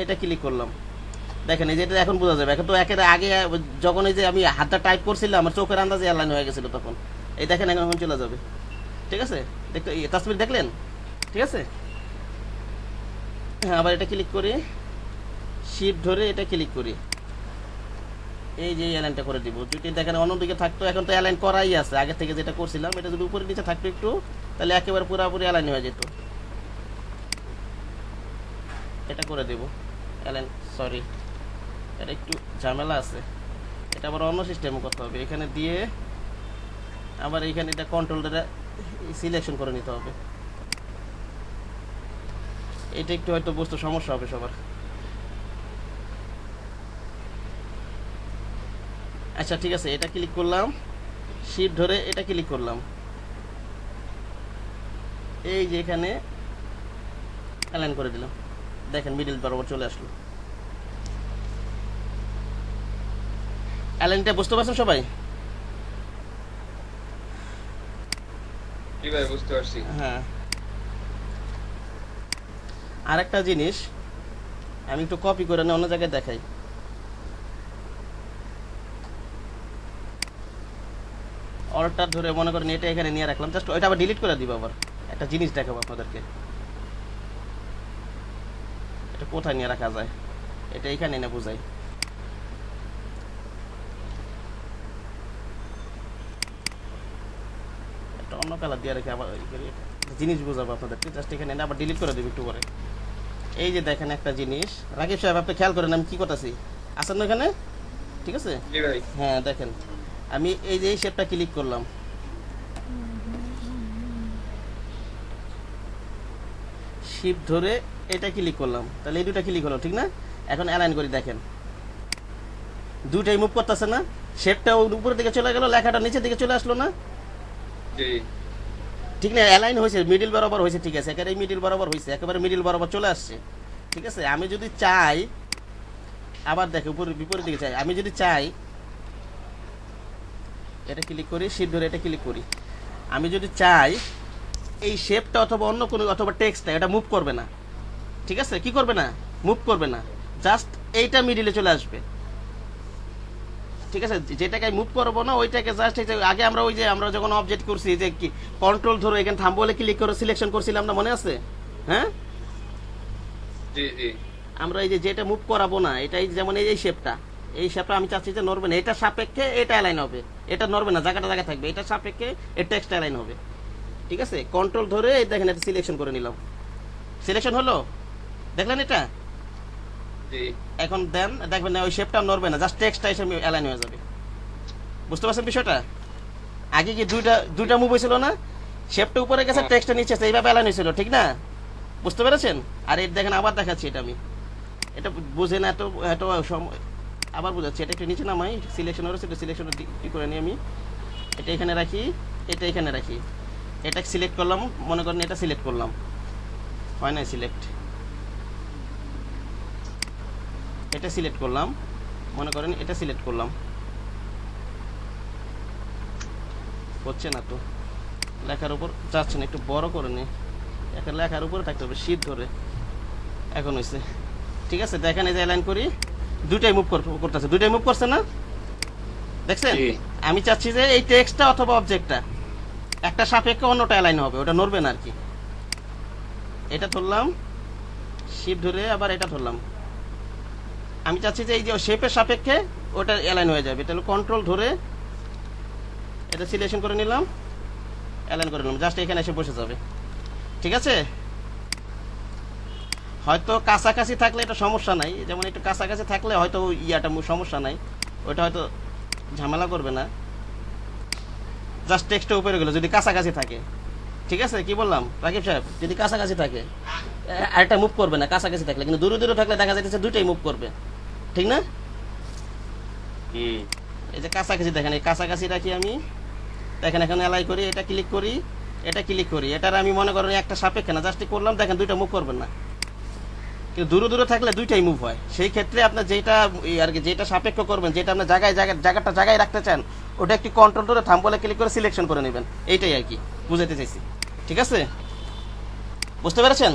এটা ক্লিক করলাম, দেখেন এই যে এটা এখন বোঝা যাবে। এখন তো একের আগে যখন এই যে আমি হাতটা টাইপ করছিলাম আমার চোখের আন্দাজে অ্যালাইন হয়ে গেছিল তখন, এই দেখেন এখন চলে যাবে, ঠিক আছে। দেখতে তাসবির দেখলেন, ঠিক আছে। হ্যাঁ, আবার এটা ক্লিক করি, শিফট ধরে এটা ক্লিক করি, এই যে অ্যালাইনটা করে দিব। যদি দেখেন অন্যদিকে থাকতো, এখন তো অ্যালাইন করাই আছে আগে থেকে যেটা করছিলাম, এটা যদি উপরে নিচে থাকতো একটু, তাহলে একেবারে পুরোপুরি অ্যালাইন হয়ে যেত। এটা করে দেব অ্যালাইন, সরি এটা একটু ঝামেলা আছে, এটা আবার অন্য সিস্টেমে করতে হবে। এখানে দিয়ে আবার এইখানে এটা কন্ট্রোলটা সিলেকশন করে নিতে হবে। এটা একটু হয়তো বুঝতে সমস্যা হবে সবার। আচ্ছা ঠিক আছে, এটা ক্লিক করলাম, শিফট ধরে এটা ক্লিক করলাম, এই যে এখানে অ্যালাইন করে দিলাম, দেখেন মিডল বরাবর চলে আসলো। অ্যালাইনটা বুঝতে পারছেন সবাই? জি ভাই, বুঝতে পারছি। হ্যাঁ, আর একটা জিনিস আমি একটু কপি করে অন্য জায়গায় দেখাই। অল্টার ধরে মনে করেন এটা এখানে নিয়ে রাখলাম, জাস্ট ওইটা আবার ডিলিট করে দিব। আবার একটা জিনিস দেখাবো আপনাদেরকে, এটা কোথায় নিয়ে রাখা যায়, এটা এখানে এনে বোঝাই। একটা অন্য কালার দিয়ে রেখে আবার জিনিস বোঝাবো আপনাদেরকে, জাস্ট এখানে এনে আবার ডিলিট করে দেবো একটু পরে। এই যে দেখেন একটা জিনিস, রাকিব সাহেব আপনি খেয়াল করেন আমি কি করতেছি, আসেন না এখানে, ঠিক আছে। জি ভাই। হ্যাঁ দেখেন, আমি এই যে এই শেপটা ক্লিক করলাম, শিফট ধরে এটা ক্লিক করলাম, তাহলে এই দুটা ক্লিক হলো, ঠিক না। এখন অ্যালাইন করি, দেখেন দুটাই মুভ করতেছে না, শেপটা উপরের দিকে চলে গেল, লেখাটা নিচের দিকে চলে আসলো না, জি ঠিক না। অ্যালাইন হয়েছে, মিডিল বরাবর হয়েছে, ঠিক আছে, একেবারে মিডিল বরাবর হয়েছে, একেবারে মিডিল বরাবর চলে আসছে, ঠিক আছে। আমি যদি চাই, আবার দেখে উপরে বিপরীত দিকে চাই, আমি যদি চাই এটা ক্লিক করি, শিফট ধরে এটা ক্লিক করি, আমি যদি চাই এই শেপটা অথবা অন্য কোনো অথবা টেক্সটটা এটা মুভ করবে না, ঠিক আছে, কি করবে না, মুভ করবে না, জাস্ট এইটা মিডিলে চলে আসবে, ঠিক আছে। যেটাকে মুভ করবো না ওইটাকে জাস্ট আগে আমরা ওই যে আমরা যখন অবজেক্ট করছি যে কি কন্ট্রোল ধরে এখানে থাম্ব বলে ক্লিক করে সিলেকশন করছিলাম না, মনে আছে? হ্যাঁ, জি জি। আমরা এই যে যেটা মুভ করাবো না, এটাই যেমন এই শেপটা, এই শেপটা আমি চাচ্ছি যে নড়বে না, এটা সাপেক্ষে এটা অ্যালাইন হবে, এটা নড়বে না, জায়গাটা জায়গা থাকবে, এটা সাপেক্ষে এর টেক্সট অ্যালাইন হবে, ঠিক আছে। কন্ট্রোল ধরে এই দেখেন এটা সিলেকশন করে নিলাম, সিলেকশন হলো, দেখলেন এটা। জি। এখন দেন দেখবেন না ওই শেপটা নড়বে না, জাস্ট টেক্সটটা এসে অ্যালাইন হয়ে যাবে। বুঝতে পারছেন বিষয়টা? আগে কি দুইটা মুভ হয়েছিল না, শেপটা উপরে গেছে, টেক্সটটা নিচে আছে, এইভাবে অ্যালাইন হয়েছিল, ঠিক না? বুঝতে পেরেছেন? আর এটা দেখেন আবার দেখাচ্ছি, এটা আমি এটা বুঝে না, এত এত আবার বোঝাচ্ছি। এটা একটু নিচে নামাই, সিলেকশন রয়েছে, এটা সিলেকশন ই করে নিই আমি, এটা এখানে রাখি, এটা এখানে রাখি, এটা সিলেক্ট করলাম, মনে করেন এটা সিলেক্ট করলাম, হয় না সিলেক্ট, এটা সিলেক্ট করলাম, মনে করেন এটা সিলেক্ট করলাম, হচ্ছে না তো, লেখার উপর যাচ্ছে না, একটু বড় করে নে, একটা লেখার উপরে থাকতে হবে, শীত ধরে, এখন হয়েছে, ঠিক আছে? দেখেন এই যে অ্যালাইন করি, দুইটাই মুভ করতেছে, দুইটাই মুভ করছে না, দেখছেন? জি। আমি চাচ্ছি যে এই টেক্সটটা অথবা অবজেক্টটা একটা সাপেক্ষে অন্যটা অ্যালাইন হবে, ওটা নড়বে না আর কি। এটা ধরলাম, শিপ ধরে আবার এটা ধরলাম, আমি চাচ্ছি যে এই যে শেপের সাপেক্ষে ওটা অ্যালাইন হয়ে যাবে, তাহলে কন্ট্রোল ধরে এটা সিলেকশন করে নিলাম, অ্যালাইন করে নিলাম, জাস্ট এখানে এসে বসে যাবে, ঠিক আছে? হয়তো কাছাকাছি থাকলে এটা সমস্যা নাই, যেমন একটু কাছাকাছি থাকলে হয়তো ইয়াটা সমস্যা নাই, ওইটা হয়তো ঝামেলা করবে না, জাস্ট টেক্সটটা উপরে গেলো যদি কাছাকাছি থাকে, ঠিক আছে? কি বললাম রাকিব সাহেব? যদি কাছাকাছি থাকে আরেকটা মুভ করবে না কাছাকাছি থাকলে, কিন্তু দূরে দূরে থাকলে দেখা যাচ্ছে দুইটাই মুভ করবে, ঠিক না? এই যে কাছাকাছি দেখেন, এই কাছাকাছি রাখি আমি, দেখেন এখানে অ্যালাই করি, এটা ক্লিক করি, এটা ক্লিক করি, এটার আমি মনে করেন একটা সাপেক্ষে না, জাস্ট করলাম, দেখেন দুইটা মুভ করবেন না, কিন্তু দূরে দূরে থাকলে দুইটাই মুভ হয়। সেই ক্ষেত্রে আপনার যেটা আর কি, যেটা সাপেক্ষ করবেন, যেটা আপনার জায়গাটা জায়গায় রাখতে চান, ওটা একটি কন্ট্রোল ধরে থাম্বলে ক্লিক করে সিলেকশন করে নেবেন, এইটাই আর কি বুঝাতে চাইছি, ঠিক আছে? বুঝতে পেরেছেন?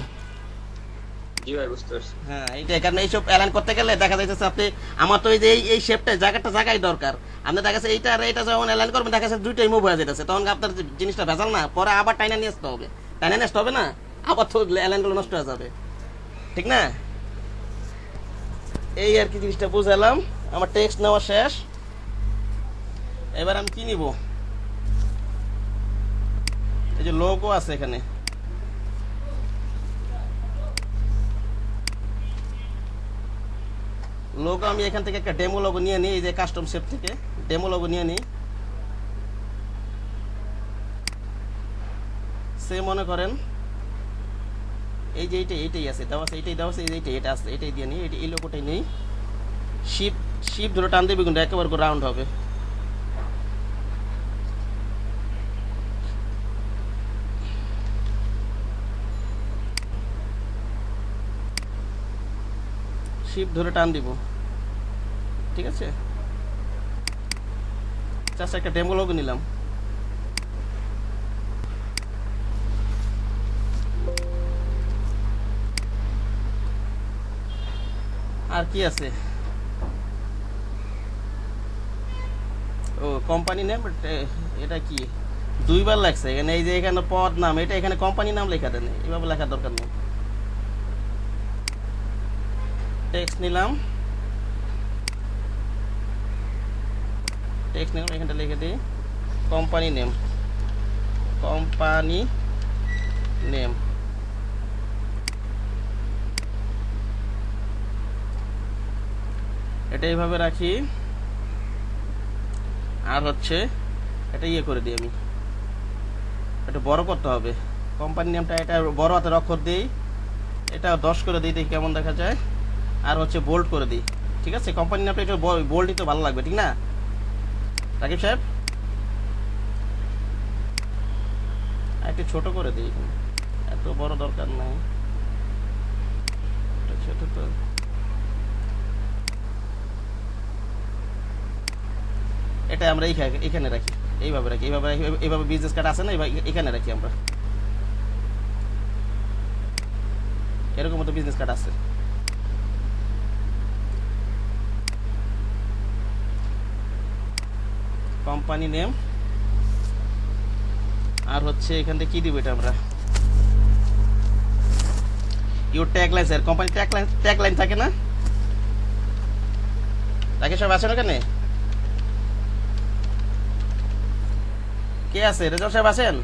জি ভাই, বুঝতে পারছি। হ্যাঁ, এইটাই, কারণ এইসব অ্যালাইন করতে গেলে দেখা যাচ্ছে আপনি, আমার তো এই যে এই শেপটা জায়গায় দরকার, আপনার দেখা যাচ্ছে এইটা আর এইটা যখন অ্যালাইন করবেন দেখা যাচ্ছে দুইটাই মুভ হয়ে যেতেছে, তখন আপনার জিনিসটা ভেজাল না, পরে আবার টাইনা নিয়ে আসতে হবে, টাইনা নিয়ে আসতে হবে না, আবার তো অ্যালাইনগুলো নষ্ট হয়ে যাবে, ঠিক না? এই আর কি জিনিসটা বুঝালাম। আমার টেক্সট নেওয়া শেষ, এবার আমি কি নিব? এই যে লোগো আছে এখানে, লোগো আমি এখান থেকে একটা ডেমো লোগো নিয়ে নিই, এই যে কাস্টম শেপ থেকে ডেমো লোগো নিয়ে নিই, সে মনে করেন এই যে এইটাই আছে, দেওয়া আছে, এইটাই দেওয়া আছে, এটা আছে, এটাই দিয়ে নিই, এই লোগোটাই নেই, শিপ ধরে টান দেবে কিন্তু একেবারে রাউন্ড হবে, শিপ ধরে টান দিব, ঠিক আছে? জাস্ট একটা ডেমো লোগো নিলাম, আর কি আছে? ও কোম্পানি নেম, এটা কি দুইবার লাগছে এখানে, এই যে এখানে পদ নাম, এটা এখানে কোম্পানি নাম লেখা দেন, এইভাবে লেখার দরকার নেই, টেক্সট নিলাম, এখানটা লিখে দিই কোম্পানি নেম, এটা এইভাবে রাখি, আর হচ্ছে এটা ইয়ে করে দিই আমি, এটা বড় করতে হবে, কোম্পানি নেমটা এটা বড় হাতের অক্ষর দিই, এটা 10 করে দিই, দেখি কেমন দেখা যায়, আর হচ্ছে বোল্ড করে দিই, ঠিক আছে? কোম্পানি নামটা একটু বোল্ডই তো ভালো লাগবে, ঠিক না রাকিব সাহেব? একটু ছোট করে দিই, এত বড় দরকার নাই, ছোট তো, এটা আমরা এখানে রাখি, এইভাবে রাখি, এইভাবে বিজনেস কার্ড আছে না, এখানে রাখি আমরা, এরকম মতো বিজনেস কার্ড আছে, কোম্পানি নেম, আর হচ্ছে এখান থেকে কি দিব, এটা আমরা your tagline, sir company tagline থাকে না, তাকে সব আছেন ওখানে? কে আছে? রেজাল সাহেব আছেন?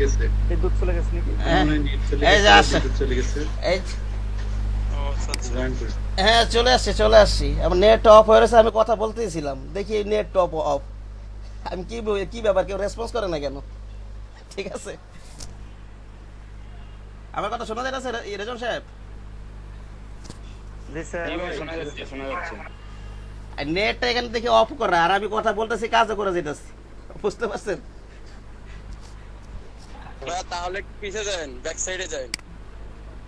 গেছে বিদ্যুৎ চলে গেছে নাকি? হ্যাঁ। মনে হয় নেট চলে এই যে গেছে, আসছে। বিদ্যুৎ চলে গেছে। এই জয়েন করে। হ্যাঁ চলে আসছি আমার নেট অফ হয়ে গেছে, আমি কথা বলতেছিলাম, দেখি নেট অফ। আমি কি ব্যাপার, কেউ রেসপন্স করে না কেন? ঠিক আছে, আমার কথা শোনা যাচ্ছে রেজন সাহেব? জি স্যার। জি ভাই, শোনা যাচ্ছে। নেটটা এখানে দেখি অফ করা, আর আমি কথা বলতেছি, কাজও করে যেতেছি, বুঝতে পারছেন? তাহলে পিছে যান, ব্যাক সাইডে যান।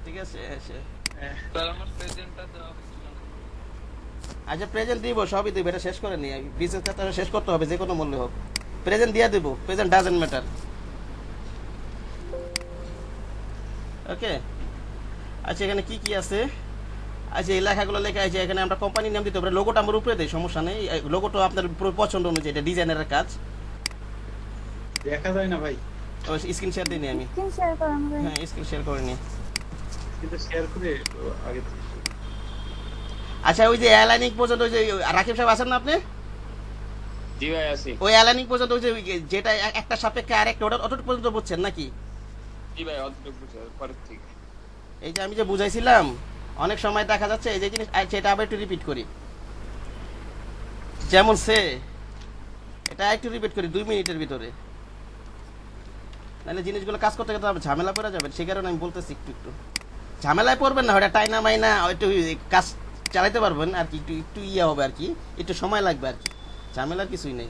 ঠিক আছে আমার আচ্ছা প্রেজেন্ট দিব, সবই দিব, এটা শেষ করে নি, বিজনেস ক্ষেত্রে শেষ করতে হবে যে কোনো মূল্যে হোক। প্রেজেন্ট দিয়ে দেবো, প্রেজেন্ট ডাজেন্ট ম্যাটার। ওকে, আচ্ছা এখানে কি কি আছে? আচ্ছা এই লেখাগুলো লেখা আছে, এখানে আমরা কোম্পানির নাম দিতে পারি, লোগোটা আমার উপরে দেয়, সমস্যা নেই, লোগোটা আপনার পুরো পছন্দ অনুযায়ী, এটা ডিজাইনারের কাজ। দেখা যায় না ভাই, স্ক্রিন শেয়ার দিই আমি। স্ক্রিন শেয়ার করেন ভাই। হ্যাঁ স্ক্রিন শেয়ার করে নি। কিন্তু শেয়ার করে আগে থেকে। আচ্ছা ওই যে অ্যালাইনিং পর্যন্ত, ওই যে রাকিব সাহেব আছেন না আপনি? জি ভাই আছি। ওই অ্যালাইনিং পর্যন্ত, ওই যে যেটা একটা সাপেক্ষে আরেকটা, ওটা অতটুকু পর্যন্ত বুঝছেন নাকি? জি ভাই অতটুকু বুঝার পরে ঠিক। এই যে আমি যে বুঝাইছিলাম, অনেক সময় দেখা যাচ্ছে এই যে জিনিস, সেটা আবার একটু রিপিট করি, যেমন এটা একটু রিপিট করি 2 মিনিটের ভিতরে, নাহলে জিনিসগুলো কাজ করতে গেলে তো ঝামেলা পড়ে যাবেন, সেই কারণে আমি বলতেছি একটু ঝামেলায় পড়বেন না, ওটা টাইনা মাইনা একটু কাজ চালাইতে পারবেন আর কি, একটু ইয়ে হবে আর কি, একটু সময় লাগবে আর কি, ঝামেলার কিছুই নেই।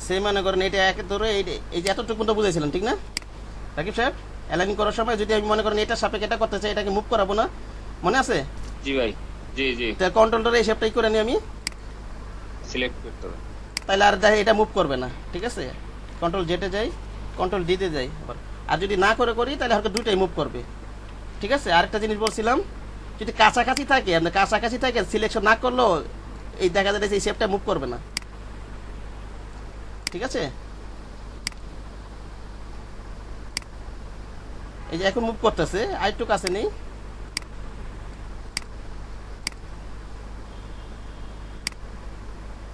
সেই মনে করেন এটা একে ধরে এই যে এতটুকু পর্যন্ত বুঝাইছিলাম, ঠিক না রাকিব সাহেব? অ্যালাইনিং করার সময় যদি আমি মনে করেন এটা সাপেক্ষে এটা করতে চাই, এটাকে মুভ করাবো না, মনে আছে? জি ভাই, জি কন্ট্রোলটা এই শেপটাই করে নিই আমি, সিলেক্ট করতে হবে। তাহলে আর দেখে এটা মুভ করবে না, ঠিক আছে? কন্ট্রোল জেটে যাই, কন্ট্রোল ডিতে যাই আবার, আর যদি না করে করি তাহলে হয়তো দুইটাই মুভ করবে, ঠিক আছে? আরেকটা জিনিস বলছিলাম, যদি কাছাকাছি থাকে, আপনি কাছাকাছি থাকে সিলেকশন না করলেও এই দেখা যাচ্ছে এই শেপটা মুভ করবে না, ঠিক আছে? এই যে এখন মুভ করতেছে, আরেকটু কাছে নেই,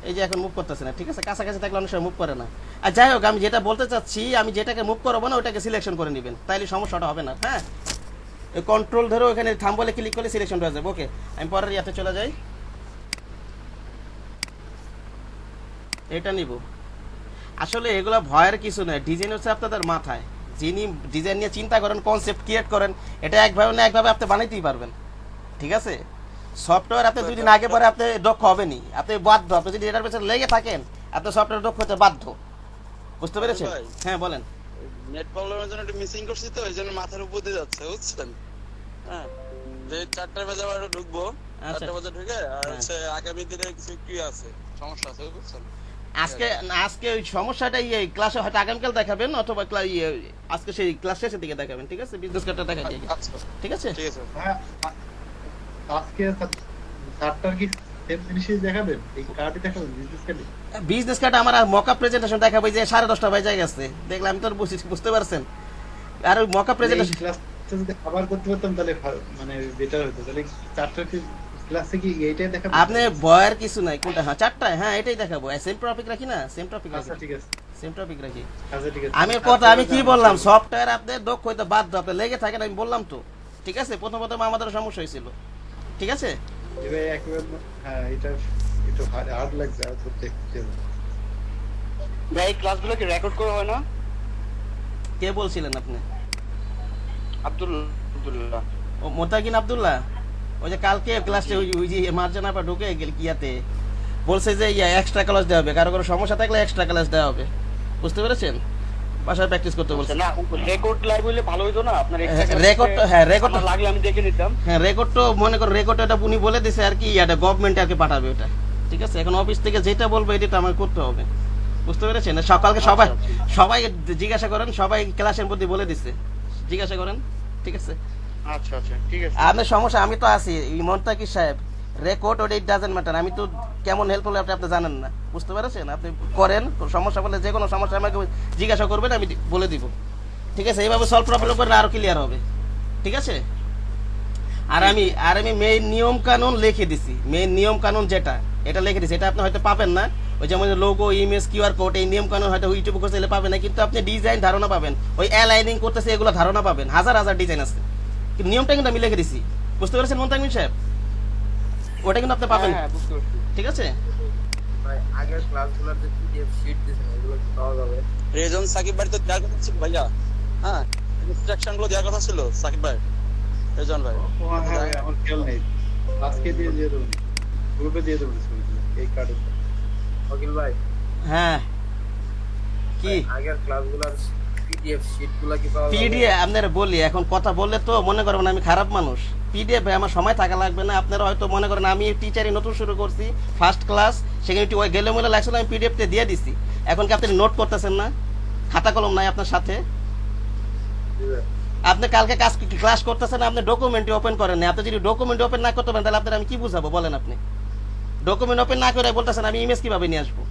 এই যে এখন মুভ করতেছে না, ঠিক আছে? কাছাকাছি থাকলে অনেক সময় মুভ করে না। আর যাই হোক, আমি যেটা বলতে চাচ্ছি, আমি যেটাকে মুভ করবো না ওটাকে সিলেকশন করে নেবেন, তাইলে সমস্যাটা হবে না। হ্যাঁ, কন্ট্রোল ধরে ওখানে থাম বলে ক্লিক করলে সিলেকশন হয়ে যাবে। ওকে, আমি পরের ইয়াতে চলে যাই, এটা নিব। আসলে এগুলো ভয়ের কিছু নয়, ডিজাইন হচ্ছে আপনাদের মাথায়, যিনি ডিজাইন নিয়ে চিন্তা করেন, কনসেপ্ট ক্রিয়েট করেন, এটা একভাবে না একভাবে আপনি বানাইতেই পারবেন, ঠিক আছে? সফটওয়্যার আপনি 2 দিন আগে পরে আপনি দক্ষ হবেনি, আপনি বাধ্য, আপনি যদি এটার পেছনে লেগে থাকেন আপনি সফটওয়্যার দক্ষ হতে বাধ্য, বুঝতে পেরেছেন? হ্যাঁ বলেন। নেট প্রবলেমের জন্য একটু মিসিং করছি, তো এই জন্য মাথার উপর দিয়ে যাচ্ছে, বুঝছেন? হ্যাঁ, যে 4টা বাজে আবার ঢুকবো, 4টা বাজে ঢুকে, আর হচ্ছে আগামী দিনে কিছু কি আছে, সমস্যা আছে, বুঝছেন? আজকে ওই সমস্যাটা ক্লাসে হয়তো আগামীকাল দেখাবেন, অথবা আজকে সেই ক্লাস শেষের দিকে দেখাবেন, ঠিক আছে? বিজনেস কার্ডটা দেখাই দিই, আচ্ছা, ঠিক আছে? ঠিক আছে। হ্যাঁ, আজকে 4টার কি সেম জিনিসই দেখাবেন? এই কার্ডই দেখাবেন, বিজনেস কার্ডে? বিজনেস কার্ড আমার মকআপ প্রেজেন্টেশন দেখাবো, যে 10:30 বাজে গেছে, দেখলাম তো বুঝতে পারছেন? আর ওই মকআপ প্রেজেন্টেশন ক্লাসটা যদি আবার করতে পারতাম তাহলে মানে বেটার হতো। তাহলে 4টার কি ক্লাসে কি এইটাই দেখাবেন? আপনি ভয়ের কিছু নাই, কোনটা? হ্যাঁ 4টায়, হ্যাঁ এটাই দেখাবো। সেম টপিক রাখি না, সেম টপিক রাখি, আচ্ছা ঠিক আছে, সেম টপিক রাখি। আচ্ছা ঠিক আছে। আমি কি বললাম, সফটওয়্যার আপনি দক্ষ হইতে বাধ্য, আপনি লেগে থাকেন, আমি বললাম তো, ঠিক আছে? প্রথম আমাদের সমস্যা হয়েছিল, ঠিক আছে? এবার একেবারে হ্যাঁ, এটা একটু হার্ড লাগছে আর করতে। ভাই ক্লাসগুলো কি রেকর্ড করা হয় না? কে বলছিলেন আপনি? আব্দুল্লাহ। ও মোতাকিন আব্দুল্লাহ, ওই যে কালকে ক্লাসে ওই যে মার্জানা পা ঢুকে ইয়াতে বলছে যে এক্সট্রা ক্লাস দেওয়া হবে, কারো কোনো সমস্যা থাকলে এক্সট্রা ক্লাস দেওয়া হবে, বুঝতে পেরেছেন? বাসায় প্র্যাকটিস করতে বলছে। না রেকর্ড লাইভ হইলে ভালো হইতো না, আপনার রেকর্ড, হ্যাঁ রেকর্ড লাগলে আমি দেখে নিতাম। হ্যাঁ রেকর্ড তো মনে করো, রেকর্ড এটা উনি বলে দিছে আর কি, এটা গভর্নমেন্ট আর কি পাঠাবে ওটা, ঠিক আছে? এখন অফিস থেকে যেটা বলবে এটা তো আমার করতে হবে, বুঝতে পেরেছেন? সকালকে সবাই জিজ্ঞাসা করেন, সবাই ক্লাসের মধ্যে বলে দিছে, জিজ্ঞাসা করেন, ঠিক আছে? আচ্ছা আচ্ছা ঠিক আছে। আপনার সমস্যা, আমি তো আছি, মোন্তাকির সাহেব, record or it doesn't matter, আমি তো কেমন হেল্প হলে আপনি জানেন না, বুঝতে পেরেছেন? আপনি করেন, সমস্যা বলে যে কোনো সমস্যা আমাকে জিজ্ঞাসা করবেন, আমি বলে দিব, ঠিক আছে? এইভাবে সলভ প্রবলেম করলে আরো ক্লিয়ার হবে, ঠিক আছে? আর আমি মেইন নিয়ম কানুন লিখে দিছি, মেইন নিয়ম কানুন যেটা, এটা লিখে দিছি, এটা আপনি হয়তো পাবেন না, ওই যেমন লোগো, ইমেজ, কিউআর কোড, এই নিয়ম কানুন হয়তো ইউটিউবে খুঁজলে পাবেন না, কিন্তু আপনি ডিজাইন ধারণা পাবেন, ওই অ্যালাইনিং করতেছে এগুলো ধারণা পাবেন, হাজার হাজার ডিজাইন আছে, কিন্তু নিয়মটা কিন্তু আমি লিখে দিছি, বুঝতে পেরেছেন মুনতামিম সাহেব? ওটা কিন্তু আপনি পাবেন, হ্যাঁ বুঝতে পারছি। ঠিক আছে? ভাই আগের ক্লাসগুলোর যে পিডিএফ শিট দিয়েছেন এগুলো কি পাওয়া যাবে? রেজন সাকিব ভাই তো দেওয়ার কথা ছিল ভাইয়া, হ্যাঁ ইনস্ট্রাকশন গুলো দেওয়ার কথা ছিল সাকিব ভাই, রেজন ভাই। হ্যাঁ আমার খেয়াল নেই, আজকে দিয়ে দেবো, গ্রুপে দিয়ে দেবো এই কার্ডের। ওকিল ভাই হ্যাঁ কি আগের ক্লাসগুলোর পিডিএফ শিটগুলো কি পাওয়া যাবে? পিডিএফ আপনারা বলি, এখন কথা বললে তো মনে করবেন আমি খারাপ মানুষ। পিডিএফ আমার সময় থাকা লাগবে না, আপনারা হয়তো মনে করেন আমি টিচারই নতুন শুরু করছি, ফার্স্ট ক্লাস, সেখানে একটু ওই গেলে মলে লাগছিল, আমি পিডিএফতে দিয়ে দিছি। এখন কি আপনি নোট করতেছেন না? খাতা কলম নাই আপনার সাথে? আপনি কালকে ক্লাস করতেছেন, আপনি ডকুমেন্ট ওপেন করেন না। আপনি যদি ডকুমেন্ট ওপেন না করতে পারেন তাহলে আপনার আমি কি বুঝাবো বলেন? আপনি ডকুমেন্ট ওপেন না করে বলতেছেন আমি ইমেজ কিভাবে নিয়ে আসবো?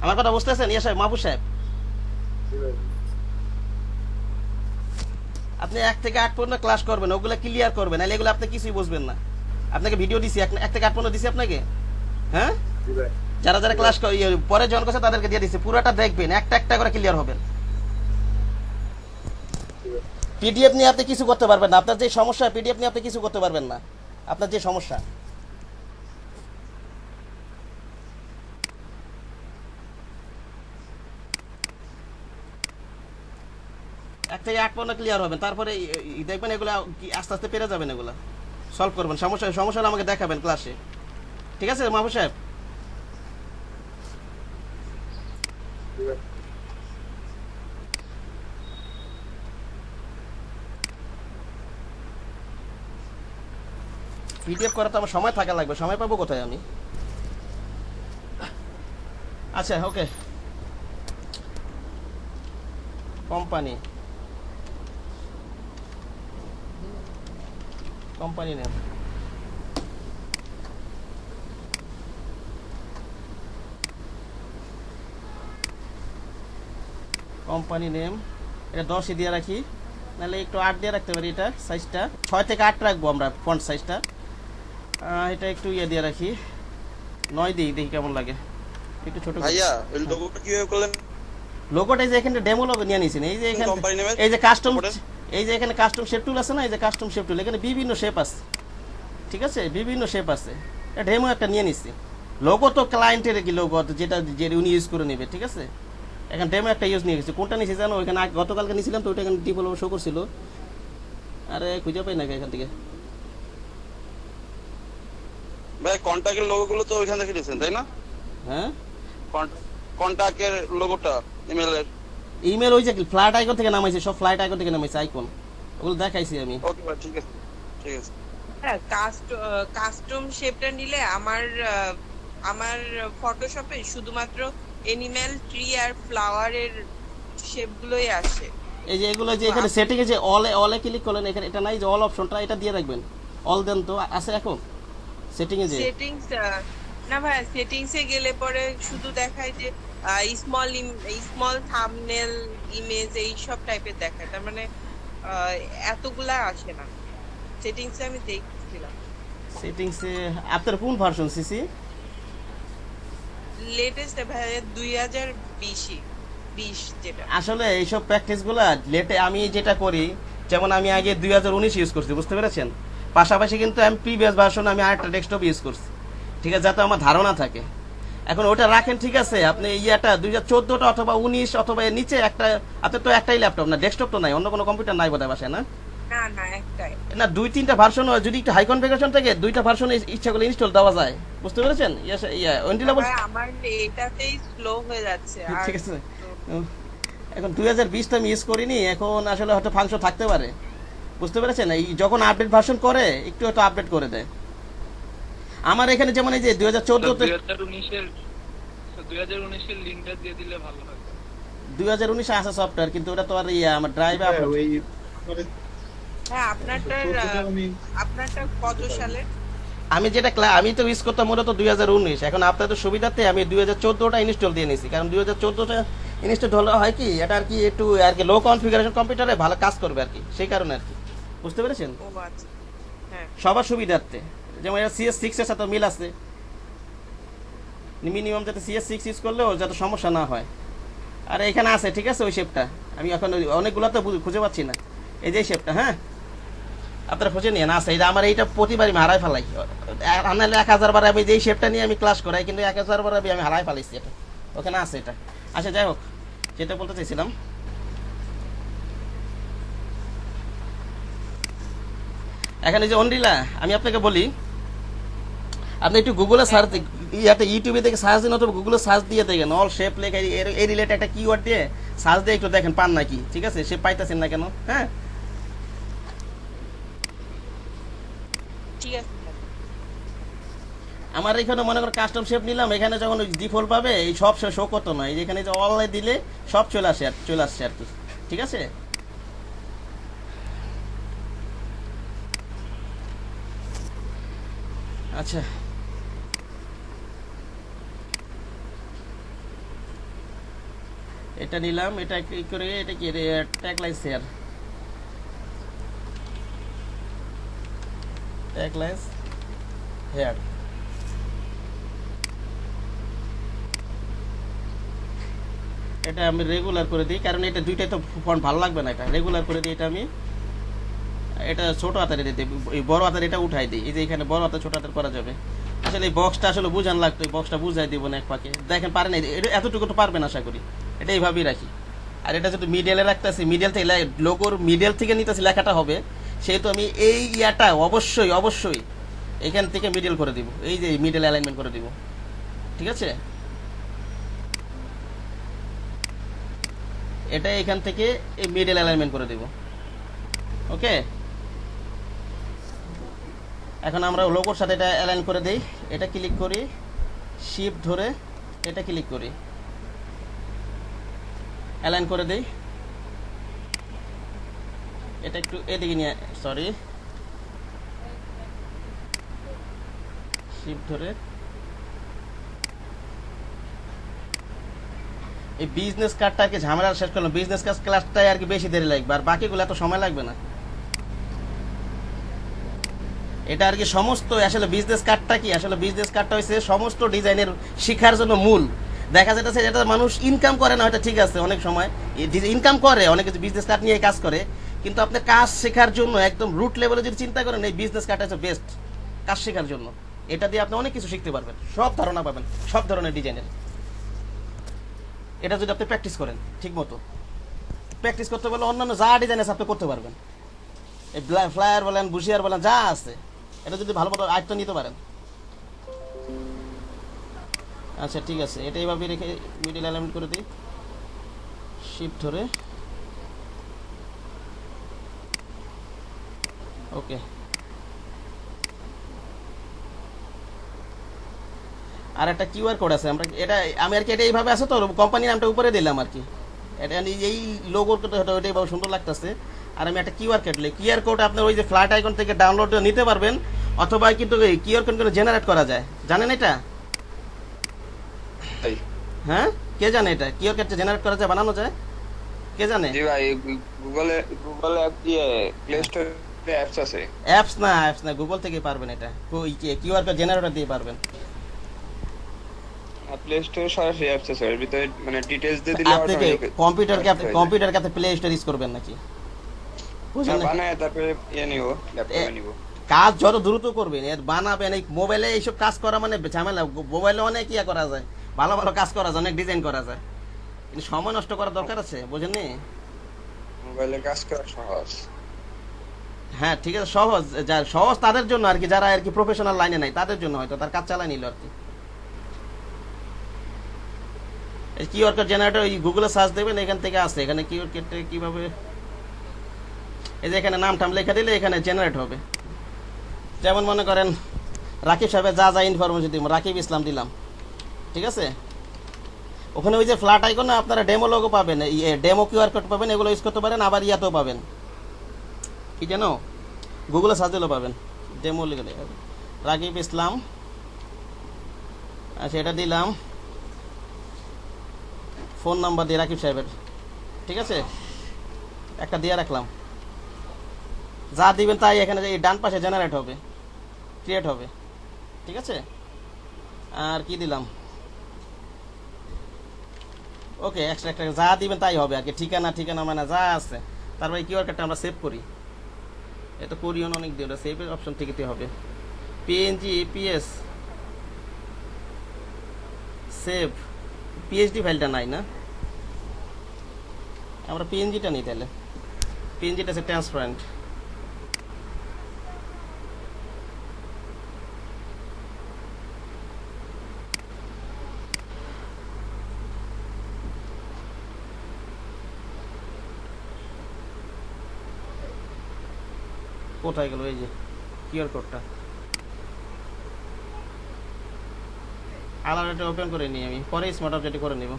আমার কথা বুঝতেছেন ইয়া সাহেব, মাহবুব সাহেব? আপনি 1 থেকে 8 পর্যন্ত ক্লাস করবেন, ওগুলো ক্লিয়ার করবেন, নাহলে এগুলো আপনি কিছুই বুঝবেন না। আপনাকে ভিডিও দিছি 1 থেকে 8 পর্যন্ত দিছি আপনাকে, হ্যাঁ? যারা যারা ক্লাস পরে জয়েন করছে তাদেরকে দিয়ে দিছি, পুরোটা দেখবেন, একটা একটা করে ক্লিয়ার হবেন। পিডিএফ নিয়ে আপনি কিছু করতে পারবেন না, আপনার যে সমস্যা, পিডিএফ নিয়ে আপনি কিছু করতে পারবেন না, আপনার যে সমস্যা। এক থেকে 8 পর্যন্ত ক্লিয়ার হবেন, তারপরে দেখবেন এগুলো আস্তে আস্তে পেরে যাবেন, এগুলো সলভ করবেন। সমস্যা আমাকে দেখাবেন ক্লাসে, ঠিক আছে মাহবুব সাহেব? পিডিএফ করা তো আমার সময় থাকা লাগবে, সময় পাবো কোথায় আমি? আচ্ছা ওকে, কোম্পানি নেম, কোম্পানি নেম, এটা 10 দিয়ে রাখি, নাহলে একটু 8 দিয়ে রাখতে পারি। এটা সাইজটা 6 থেকে 8 রাখবো আমরা, ফন্ট সাইজটা। এটা একটু দিয়ে রাখি, 9 দিই, দেখি কেমন লাগে, একটু ছোট। ভাইয়া ওই লোগোটা কিভাবে করলেন? লোগোটা যে এখানে ডেমো লোগো নিয়ে নিয়েছেন, এই যে এখানে, কোম্পানি নেমের এই যে কাস্টম, এই যে এখানে কাস্টম শেপ টুল আছে না, এই যে কাস্টম শেপ টুল, এখানে বিভিন্ন শেপ আছে, ঠিক আছে? বিভিন্ন শেপ আছে, এটা ডেমো একটা নিয়ে নিছি। লোগো তো ক্লায়েন্টের কি লোগো, যেটা উনি ইউজ করে নেবে, ঠিক আছে? এখন ডেমো একটা ইউজ নিয়ে গেছি, কোনটা নিয়েছি জানো? ওইখানে গতকালকে নিয়েছিলাম তো, ওইটা এখানে ডিপোলো শো করছিল, আরে খুঁজে পাই না এখান থেকে। ভাই কন্টাক্টের লোগো গুলো তো ওইখান থেকে নিয়েছেন তাই না? হ্যাঁ কন্টাক্টের লোগোটা ইমেলের, ইমেল ওই যে ফ্লাইট আইকন থেকে নামাইছে, সব ফ্লাইট আইকন থেকে নামাইছে আইকন, ওগুলো দেখাইছি আমি। ওকে ভাই ঠিক আছে, ঠিক আছে। হ্যাঁ কাস্টম শেপটা নিলে আমার ফটোশপে শুধুমাত্র এনিম্যাল, ট্রি আর ফ্লাওয়ারের শেপগুলোই আসে। এই যে এগুলো যে এখানে সেটিং এ যে অলে ক্লিক করলেন, এখানে এটা নাই যে অল অপশনটা, এটা দিয়ে রাখবেন। অল দেন তো আছে এখন সেটিং এ যে সেটিংস না ভাই, সেটিংস এ গেলে পরে শুধু দেখায় যে স্মল থাম্বনেল, ইমেজ এই সব টাইপের দেখায়, তার মানে এতগুলা আসে না। সেটিংসে আমি দেখছিলাম, সেটিংসে আপনার কোন ভার্সন সিসি? লেটেস্ট ভাই 2020 যেটা। আসলে এইসব প্র্যাকটিসগুলো লেটে আমি যেটা করি, যেমন আমি আগে 2019 ইউজ করছি, বুঝতে পেরেছেন? পাশাপাশি কিন্তু আমি প্রিভিয়াস ভার্সন আমি আরেকটা ডেস্কটপ ইউজ করছি, ঠিক আছে, যাতে আমার ধারণা থাকে। এখন ওটা রাখেন, ঠিক আছে? আপনি ইয়েটা 2014টা অথবা 19 অথবা এর নিচে একটা, আপনার তো একটাই ল্যাপটপ না, ডেস্কটপ তো নাই, অন্য কোনো কম্পিউটার নাই বোধহয় বাসায়, না? না একটাই না, 2-3টা ভার্সন হয়, যদি একটু হাই কনফিগারেশন থাকে 2টা ভার্সনে ইচ্ছা করলে ইনস্টল দেওয়া যায়, বুঝতে পেরেছেন? আমার এটাতেই স্লো হয়ে যাচ্ছে। আর ঠিক আছে, এখন 2020টা আমি ইউজ করিনি, এখন আসলে হয়তো ফাংশন থাকতে পারে, বুঝতে পেরেছেন? এই যখন আপডেট ভার্সন করে একটু হয়তো আপডেট করে দেয়। আমার এখানে যেমন এই যে 2014তে 2019 এর লিংকটা দিয়ে দিলে ভালো হয়। 2019 আছে সফটওয়্যার, কিন্তু ওটা তো আর আমার ড্রাইভে আপলোড। হ্যাঁ আপনারটা কত সালে? আমি যেটা আমি তো ইউজ করতাম মূলত 2019, এখন আপনাদের সুবিধাতে আমি 2014টা ইনস্টল দিয়ে নিয়েছি, কারণ 2014টা ইনস্টল হলে হয় কি, এটা আর কি একটু আর কি লো কনফিগারেশন কম্পিউটারে ভালো কাজ করবে আর কি, সেই কারণে আর কি, বুঝতে পেরেছেন? ও আচ্ছা, হ্যাঁ সবার সুবিধার্থে, যেমন এটা CS6 এর সাথে মিল আছে। মিনিমাম যাতে CS6 ইউজ করলেও যাতে সমস্যা না হয়। আর এখানে আছে, ঠিক আছে, ওই শেপটা আমি এখন অনেকগুলো তো খুঁজে পাচ্ছি না। এই যে শেপটা, হ্যাঁ আপনারা খুঁজে নিয়ে না আছে। এই যে আমার এইটা প্রতিবারই আমি হারাই ফেলাই, আনালে 1000 বার আমি যেই শেপটা নিয়ে আমি ক্লাস করাই, কিন্তু 1000 বার আমি হারাই ফেলাইছি। এটা ওখানে আছে এটা। আচ্ছা যাই হোক, যেটা বলতে চাইছিলাম, এখানে যে অনরিলা, আমি আপনাকে বলি আপনি একটু গুগলে সার্চ, ইয়াতে ইউটিউবে থেকে সার্চ দিন অথবা গুগলে সার্চ দিয়ে দেখেন অল শেপ লেখা এই রিলেটেড একটা কিওয়ার্ড দিয়ে সার্চ দিয়ে একটু দেখেন পান নাকি, ঠিক আছে? শেপ পাইতেছেন না কেন? হ্যাঁ ঠিক আছে স্যার। আমার এখানে মনে করেন কাস্টম শেপ নিলাম, এখানে যখন ডিফল্ট পাবে এই সব শো করতো না, এই যে এখানে যে অনলাইন দিলে সব চলে আসছে আর কি, ঠিক আছে? আচ্ছা এটা নিলাম, এটা কি করে, এটা কি ট্যাগলাইন শেয়ার, ট্যাগলাইন হেয়ার, এটা আমি রেগুলার করে দিই, কারণ এটা দুইটাই তো ফন্ট ভালো লাগবে না, এটা রেগুলার করে দিই। এটা আমি এটা ছোট হাতের দিই, এই বড় হাতের এটা উঠাই দিই, এই যে এখানে বড় হাতের ছোট হাতের করা যাবে। আসলে এই বক্সটা আসলে বুঝান লাগতো, এই বক্সটা বুঝাই দিব না এক পাকে, দেখেন পারেন, এতটুকু তো পারবেন আশা করি। এটা এইভাবেই রাখি। আর এটা যদি মিডিয়ালে রাখতেছি, মিডিয়াল থেকে লোগোর মিডিয়াল থেকে নিতেছি লেখাটা হবে, সেহেতু আমি এই ইয়াটা অবশ্যই অবশ্যই এখান থেকে মিডিয়াল করে দিব, এই যে মিডিয়াল অ্যালাইনমেন্ট করে দিব, ঠিক আছে? এটা এখান থেকে এই মিডল অ্যালাইনমেন্ট করে দেব, ওকে? এখন আমরা লোগোর সাথে এটা অ্যালাইন করে দেই, এটা ক্লিক করি, শিফট ধরে এটা ক্লিক করি, অ্যালাইন করে দেই। এটা একটু এদিকে নিয়ে, সরি, শিফট ধরে এই বিজনেস কার্ডটাকে ঝামেলা শেষ করলাম। বিজনেস কার্ড ক্লাসটাই আর কি বেশি দেরি লাগবে, আর বাকিগুলো এত সময় লাগবে না। এটা আর কি সমস্ত আসলে বিজনেস কার্ডটা কি, আসলে বিজনেস কার্ডটা হচ্ছে সমস্ত ডিজাইনের শিখার জন্য মূল। দেখা যাচ্ছে যেটা মানুষ ইনকাম করে না, হয়তো ঠিক আছে, অনেক সময় ইনকাম করে, অনেকে বিজনেস কার্ড নিয়ে কাজ করে, কিন্তু আপনি কাজ শেখার জন্য একদম রুট লেভেলে যদি চিন্তা করেন, এই বিজনেস কার্ডটা হচ্ছে বেস্ট কাজ শেখার জন্য। এটা দিয়ে আপনি অনেক কিছু শিখতে পারবেন, সব ধারণা পাবেন, সব ধরনের ডিজাইনের। এটা যদি আপনি প্র্যাকটিস করেন ঠিক মতো, প্র্যাকটিস করতে পারলে অন্যান্য যা ডিজাইন আছে আপনি করতে পারবেন। এই ফ্লায়ার বলেন, বুশিয়ার বলেন, যা আছে, এটা যদি ভালো মতো আয়ত্ত নিতে পারেন। আচ্ছা ঠিক আছে, এটা এইভাবে রেখে মিডল অ্যালাইনমেন্ট করে দিই, শিফট ধরে, ওকে। আর একটা কিউআর কোড আছে, আমরা এটা আমি আর কি এটা এইভাবে আছে তো, কোম্পানির নামটা উপরে দিলাম আর কি, এটা এই লোগোর ওটা এইভাবে সুন্দর লাগতেছে। আর আমি একটা কিউআর কোড দিই, কিউআর কোড আপনার ওই যে ফ্ল্যাট আইকন থেকে ডাউনলোড নিতে পারবেন, অথবা কিন্তু এই কিউআর কোড জেনারেট করা যায়, জানেন এটা? হ্যাঁ, কে জানে এটা কিউআর কোড জেনারেট করা যায়, বানানো যায়, কে জানে? জি ভাই, গুগলে অ্যাপ দিয়ে প্লে স্টোরে অ্যাপস আছে। অ্যাপস না, গুগল থেকে পারবেন, এটা কিউআর কোড জেনারেটর দিয়ে পারবেন। প্লে স্টোরে সরাসরি অ্যাপস আছে, এর ভিতরে মানে ডিটেইলস দিয়ে দিলে আপনি কম্পিউটারকে আপনি প্লে স্টোর ইউজ করবেন নাকি? বুঝলেন, বানায় তারপরে নিব, ল্যাপটপে নিব। কাজ যত দ্রুত করবেন, এর বানাবেন। এই মোবাইলে এইসব কাজ করা মানে ঝামেলা, মোবাইলে অনেক ইয়া করা যায়, ভালো ভালো কাজ করা যায়, অনেক ডিজাইন করা যায়, কিন্তু সময় নষ্ট করার দরকার আছে, বুঝেননি? মোবাইলে কাজ করা সহজ। হ্যাঁ ঠিক আছে, সহজ তাদের জন্য আর কি, যারা আর কি প্রফেশনাল লাইনে নাই, তাদের জন্য হয়তো তার কাজ চালাই নিল আর কি। কিউআর কোড জেনারেটর গুগলে সার্চ দেবেন, এখান থেকে আসে, এখানে কিউআর কোডটা কিভাবে, এই যে এখানে নাম টাম লেখা দিলে এখানে জেনারেট হবে। যেমন মনে করেন রাকিব সাহেবের যা যা ইনফরমেশন দিলাম, রাকিব ইসলাম দিলাম, ঠিক আছে? ওখানে ওই যে ফ্ল্যাট আইকনে আপনারা ডেমো লোগো পাবেন, ডেমো কিউআর কোড পাবেন, এগুলো ইউজ করতে পারেন। আবার ইয়াতেও পাবেন, কি জানো, গুগলে সার্চ দিলেও পাবেন, ডেমো লিখে রাকিব ইসলাম। আচ্ছা এটা দিলাম, ফোন নাম্বার দিয়ে রাকিব সাহেবের, ঠিক আছে, একটা দিয়ে রাখলাম। যা দিবেন তাই এখানে এই ডান পাশে জেনারেট হবে, ক্রিয়েট হবে, ঠিক আছে? আর কি দিলাম, ওকে এক্সট্রা একটা যা দিবেন তাই হবে আর কি, ঠিকানা ঠিকানা মানে যা আছে। তারপরে কিউআর কোডটা আমরা সেভ করি, এটা করিও না অনেক দিয়ে, ওটা সেভের অপশন ঠিকই হবে। পিএনজি এপিএস সেভ, পিএইচডি ফাইলটা নাই না, আমরা পিএনজিটা নিই তাহলে। পিএনজিটা আছে ট্রান্সপারেন্ট। কোথায় গেল এই যে কিউআর কোডটা? আলাদাটা ওপেন করে নিই আমি, পরে স্মার্ট অবজেক্ট করে নিব।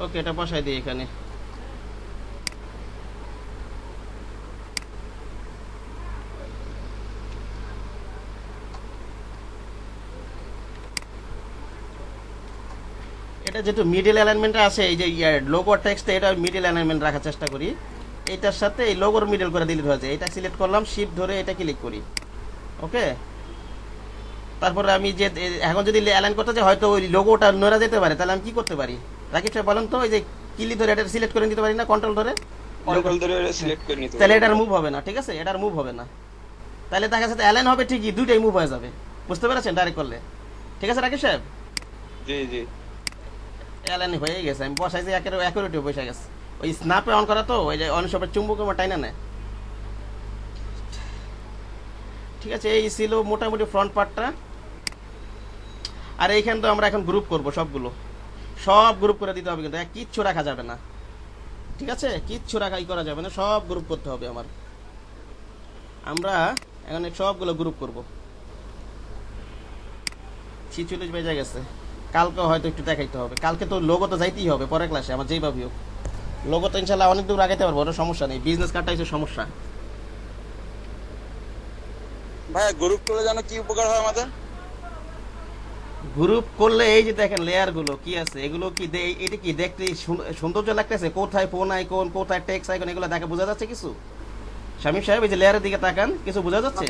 ওকে, এটা বসাই দিই এখানে। এটা যেহেতু মিডল অ্যালাইনমেন্টে আছে, এই যে লোগো টেক্সটে এটা মিডল অ্যালাইনমেন্ট রাখার চেষ্টা করি। এটার সাথে এই লোগোর মিডল করে দিলে হয়ে যায়। এটা সিলেক্ট করলাম, শিফট ধরে এটা ক্লিক করি। ওকে, তারপরে আমি যে এখন যদি অ্যালাইন করতে চাই, হয়তো ওই লোগোটা নড়া যেতে পারে, তাহলে আমি কি করতে পারি রাকিব সাহেব বলেন তো? ওই যে ক্লিক ধরে এটা সিলেক্ট করে নিতে পারি না, কন্ট্রোল ধরে? কন্ট্রোল ধরে সিলেক্ট করে নিতে, তাহলে এটার মুভ হবে না, ঠিক আছে? এটার মুভ হবে না, তাহলে দেখা যাচ্ছে অ্যালাইন হবে ঠিকই, দুইটাই মুভ হয়ে যাবে। বুঝতে পেরেছেন ডাইরেক্ট করলে? ঠিক আছে রাকিব সাহেব? জি জি, অ্যালাইন হয়ে গেছে, আমি বসাইছি অ্যাকুরেট বসে গেছে। ওই স্ন্যাপে অন করা তো, ওই যে অনেক সবের চুম্বক আমার টাইনা নেয়। ঠিক আছে, এই ছিল মোটামুটি ফ্রন্ট পার্টটা। আর এইখান তো আমরা এখন গ্রুপ করব, সবগুলো সব গ্রুপ করে দিতে হবে, কিন্তু কিচ্ছু রাখা যাবে না। ঠিক আছে, কিচ্ছু রাখাই করা যাবে না, সব গ্রুপ করতে হবে আমার। আমরা এখন সবগুলো গ্রুপ করব। 46 বেজে গেছে, কালকে হয়তো একটু দেখাইতে হবে। কালকে তো লোগো তো যাইতেই হবে পরের ক্লাসে, আমার যেইভাবে হোক লোগো তো ইনশাল্লাহ অনেক দূর আগাইতে পারবো, ওটা সমস্যা নেই। বিজনেস কার্ডটা হচ্ছে সমস্যা। ভাইয়া গ্রুপ করলে যেন কি উপকার হয় আমাদের? গ্রুপ করলে এই যে দেখেন লেয়ার গুলো কি আছে, এগুলো কি এটা কি দেখতে সৌন্দর্য লাগতেছে? কোথায় ফোন আইকন, কোথায় টেক্সট আইকন, এগুলো দেখে বোঝা যাচ্ছে কিছু? শামীম সাহেব এই যে লেয়ারের দিকে তাকান, কিছু বোঝা যাচ্ছে?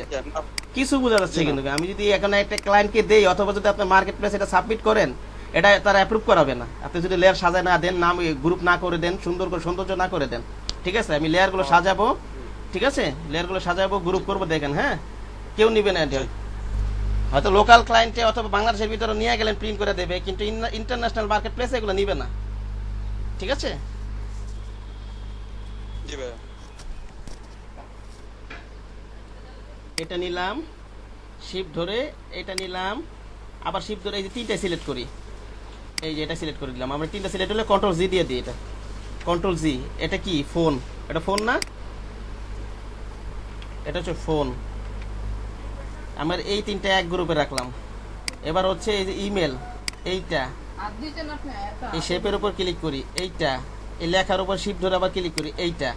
কিছু বোঝা যাচ্ছে। কিন্তু আমি যদি এখন একটা ক্লায়েন্টকে দেই, অথবা যদি আপনি মার্কেট প্লেসে এটা সাবমিট করেন, এটা তারা অ্যাপ্রুভ করাবে না। আপনি যদি লেয়ার সাজায় না দেন, নাম গ্রুপ না করে দেন, সুন্দর করে সৌন্দর্য না করে দেন। ঠিক আছে, আমি লেয়ারগুলো সাজাবো, ঠিক আছে, লেয়ারগুলো সাজাবো, গ্রুপ করবো, দেখেন। হ্যাঁ, কেউ নিবে না, হয়তো লোকাল ক্লায়েন্টে অথবা বাংলাদেশের ভিতরে নিয়ে গেলেন প্রিন্ট করে দেবে, কিন্তু ইন্টারন্যাশনাল মার্কেট প্লেসে এগুলো নিবে না। ঠিক আছে, জি ভাইয়া। এটা নিলাম, শিফট ধরে এটা নিলাম, আবার শিফট ধরে এই যে তিনটা সিলেক্ট করি, এই যে এটা সিলেক্ট করে দিলাম। আমরা তিনটা সিলেক্ট হলে কন্ট্রোল জি দিয়ে দিই, এটা কন্ট্রোল জি। এটা কি ফোন? এটা ফোন না, এটা হচ্ছে ফোন। আমার এই তিনটা এক গ্রুপে রাখলাম। এবার হচ্ছে এই যে ইমেল, এইটা এই শেপের উপর ক্লিক করি, এইটা এই লেখার উপর শিফট ধরে আবার ক্লিক করি, এইটা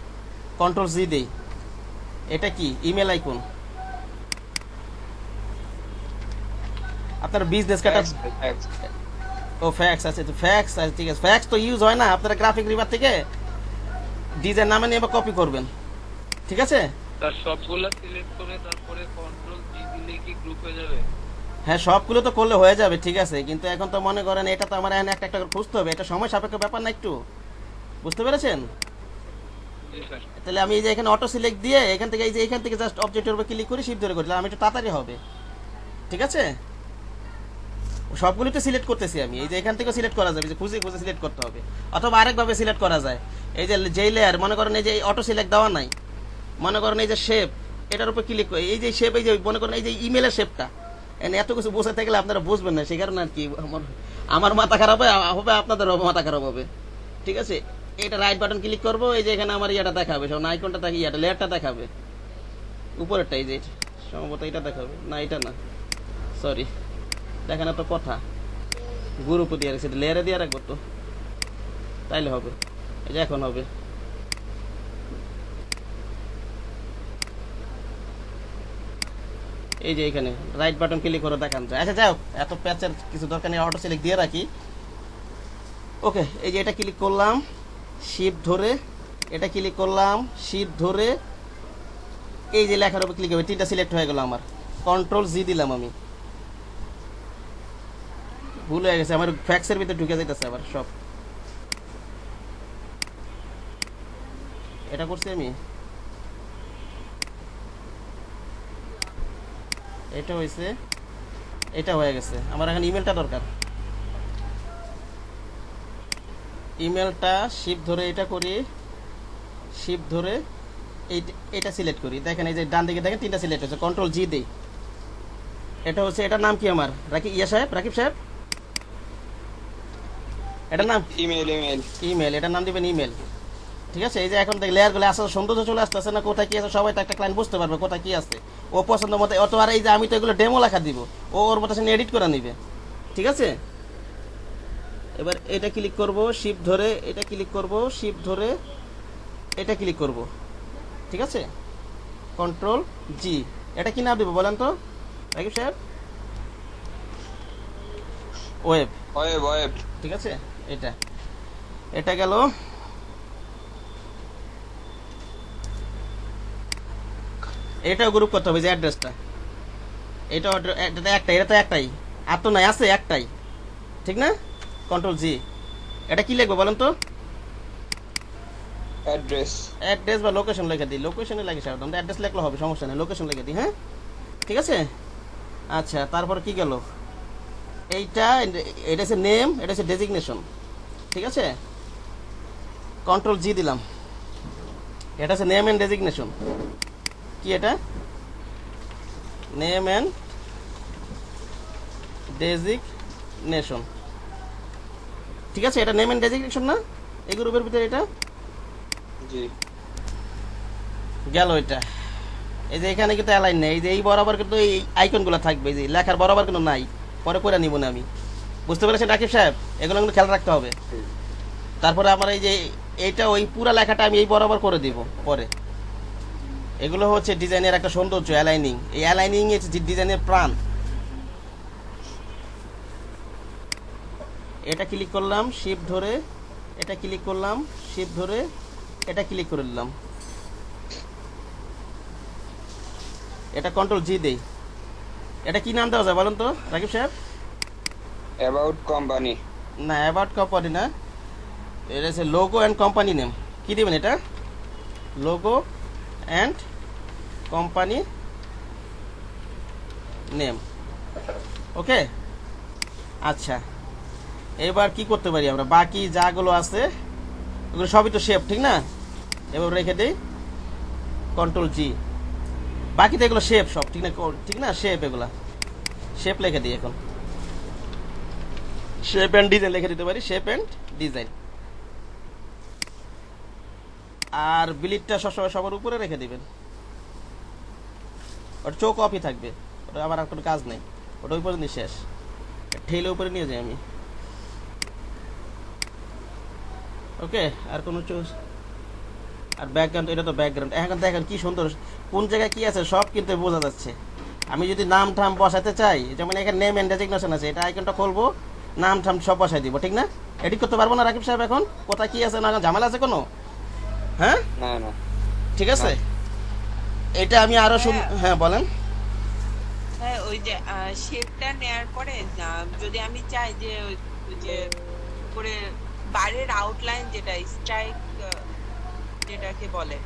কন্ট্রোল জি দেই। এটা কি ইমেল আইকন। আপনার বিজনেস কার্ড, ও ফ্যাক্স আছে, তো ফ্যাক্স আছে, ঠিক আছে। ফ্যাক্স তো ইউজ হয় না, আপনারা গ্রাফিক রিভার থেকে ডিজাইন নামে নিয়ে কপি করবেন। ঠিক আছে, তার সবগুলা সিলেক্ট করে তারপরে কন্ট্রোল জি দিলে কি গ্রুপ হয়ে যাবে? হ্যাঁ সবগুলো তো করলে হয়ে যাবে, ঠিক আছে। কিন্তু এখন তো মনে করেন এটা তো আমার এখন একটা একটা করে খুঁজতে হবে, এটা সময় সাপেক্ষ ব্যাপার না একটু, বুঝতে পেরেছেন? তাহলে আমি এই যে এখানে অটো সিলেক্ট দিয়ে এখান থেকে এই যে এখান থেকে জাস্ট অবজেক্টের উপর ক্লিক করে শিফট ধরে করলাম, আমি একটু তাড়াতাড়ি হবে। ঠিক আছে, সবগুলো তো সিলেক্ট করতেছি আমি, এই যে এখান থেকে সিলেক্ট করা যাবে, যে খুঁজে খুঁজে সিলেক্ট করতে হবে, অথবা আরেকভাবে সিলেক্ট করা যায়। এই যে যেই লেয়ার মনে করেন এই যে অটো সিলেক্ট দেওয়া নাই, মনে করেন এই যে শেপ, এটার উপর ক্লিক করে এই যে শেপ, এই যে মনে করেন এই যে ইমেলের শেপটা, এত কিছু বসে থাকলে আপনারা বুঝবেন না, সেই কারণে আর কি আমার মাথা খারাপ হবে, আপনাদের মাথা খারাপ হবে। ঠিক আছে, এটা রাইট বাটন ক্লিক করবো, এই যে এখানে আমার ইয়েটা দেখাবে, সব আইকনটা দেখি, ইয়েটা লেয়ারটা দেখাবে, উপরেরটা এই যে সম্ভবত এটা দেখাবে না, এটা না, সরি দেখে না তো কথা, গ্রুপ দিয়ে রাখছি, লেয়ারে দিয়ে রাখবো তো, তাইলে হবে। এই যে এখন হবে, এই যে এখানে রাইট বাটন ক্লিক করে দেখান যায়। আচ্ছা যাও, এত প্যাচের কিছু দরকার নেই, অটো সিলেক্ট দিয়ে রাখি। ওকে, এই যে এটা ক্লিক করলাম, শিফট ধরে এটা ক্লিক করলাম, শিফট ধরে এই যে লেখার উপর ক্লিক হবে, তিনটা সিলেক্ট হয়ে গেল আমার, কন্ট্রোল জি দিলাম আমি। ভুল হয়ে গেছে, আমার ফ্যাক্সের ভিতরে ঢুকে যাইতেছে আবার সব। এটা করছি আমি, এটা হয়েছে, এটা হয়ে গেছে। আমার এখন ইমেলটা দরকার, ইমেলটা শিফট ধরে এটা করি, শিফট ধরে এটা সিলেক্ট করি। দেখেন এই যে ডান দিকে দেখেন 3টা সিলেক্ট হচ্ছে, কন্ট্রোল জি দেই। এটা হচ্ছে, এটার নাম কি আমার? রাকিব সাহেব, এটার নাম ইমেল। ইমেল, এটার নাম দিবেন ইমেল। ঠিক আছে, এই যে এখন দেখ লেয়ারগুলো আসলে সৌন্দর্য চলে আসতেছে না, কোথায় কি আছে সবাই তো একটা ক্লায়েন্ট বুঝতে পারবে কোথায় কি আছে, ও পছন্দ মতো। অত আর এই যে আমি তো এগুলো ডেমো লেখা দিব, ও ওর মতো সে এডিট করে নিবে। ঠিক আছে, এবার এটা ক্লিক করব, শিফট ধরে এটা ক্লিক করব, শিফট ধরে এটা ক্লিক করব। ঠিক আছে, কন্ট্রোল জি। এটা কি নাম দিব বলেন তো রাকিব সাহেব? ওয়েব। ঠিক আছে, এটা গেল। এটাও গ্রুপ করতে হবে যে অ্যাড্রেসটা, এটা তো একটাই, আর তো নাই, আছে একটাই। ঠিক না? কন্ট্রোল জি। এটা কি লিখবো বলেন তো? অ্যাড্রেস বা লোকেশন লিখে দিই, লোকেশনে লাগে সাধারণত, অ্যাড্রেস লিখলে হবে, সমস্যা নেই, লোকেশন লিখে দিই। হ্যাঁ, ঠিক আছে। আচ্ছা, তারপর কি গেল? এটা হচ্ছে নেম, এটা হচ্ছে ডেজিগনেশন। ঠিক আছে, কন্ট্রোল জি দিলাম। এটা হচ্ছে নেম এন্ড ডেজিগনেশন। কি এটা? Name and designation. ঠিক আছে, এটা নেম এন্ড ডেজিগনেশন না এই গ্রুপের ভিতরে? এটা জি গেল। এটা এই যে এখানে কিন্তু অ্যালাইন নেই, এই যে এই বরাবর কিন্তু এই আইকনগুলো থাকবে, এই যে লেখার বরাবর কিন্তু নাই, পরে করে নিব না আমি। বুঝতে পেরেছেন রাকিব সাহেব? এগুলো কিন্তু খেয়াল রাখতে হবে। তারপরে আমার এই যে এইটা ওই পুরো লেখাটা আমি এই বরাবর করে দিব পরে। এগুলো হচ্ছে ডিজাইনের একটা সৌন্দর্য, অ্যালাইনিং। এই অ্যালাইনিং হচ্ছে ডিজাইনের প্রাণ। এটা ক্লিক করলাম, শিফট ধরে এটা ক্লিক করলাম, শিফট ধরে এটা ক্লিক করে দিলাম। এটা কন্ট্রোল জি দেই। এটা কি নাম দেওয়া যায় বলেন তো রাকিব সাহেব? About company. না, অ্যাবাউট কোম্পানি না, এটা হচ্ছে লোগো অ্যান্ড কোম্পানি নেম। কি দেবেন এটা? Logo and company name. Okay, আচ্ছা, এবার কি করতে পারি আমরা? বাকি যাগুলো আছে ওগুলো সবই তো শেপ, ঠিক না? এবার রেখে দিই, কন্ট্রোল জি। বাকি তো এগুলো শেপ সব, ঠিক না? ঠিক না, শেপ, এগুলা শেপ লিখে দিই এখন। শেপ অ্যান্ড ডিজাইন লিখে দিতে পারি, শেপ অ্যান্ড ডিজাইন। আর বিলিটটা সবসময় সবার উপরে রেখে দিবেন, ওটা চোখ অফই থাকবে, ওটা আমার আর কোনো কাজ নেই, ওটা ওই পর্যন্ত শেষ। ঠেলে উপরে নিয়ে যাই আমি। ওকে, আর কোনো আর ব্যাকগ্রাউন্ড, এটা তো ব্যাকগ্রাউন্ড। এখন দেখেন কি সুন্দর, কোন জায়গায় কি আছে সব কিন্তু বোঝা যাচ্ছে। আমি যদি নাম ঠাম বসাতে চাই, যেমন এখানে নেম এন্ড ডেজিগনেশন আছে, এটা আইকনটা খুলবো, নাম ঠাম সব বসাই দিব, ঠিক না? এডিট করতে পারবো না রাকিব সাহেব এখন? কোথায় কি আছে না ঝামেলা আছে কোনো? হ্যাঁ, না ঠিক আছে। এটা আমি আরো হ্যাঁ বলেন। হ্যাঁ, ওই যে শেপটা নেয়ার পরে যদি আমি চাই যে ওই যে করে বাইরের আউটলাইন যেটা স্ট্রাইক যেটাকে বলে,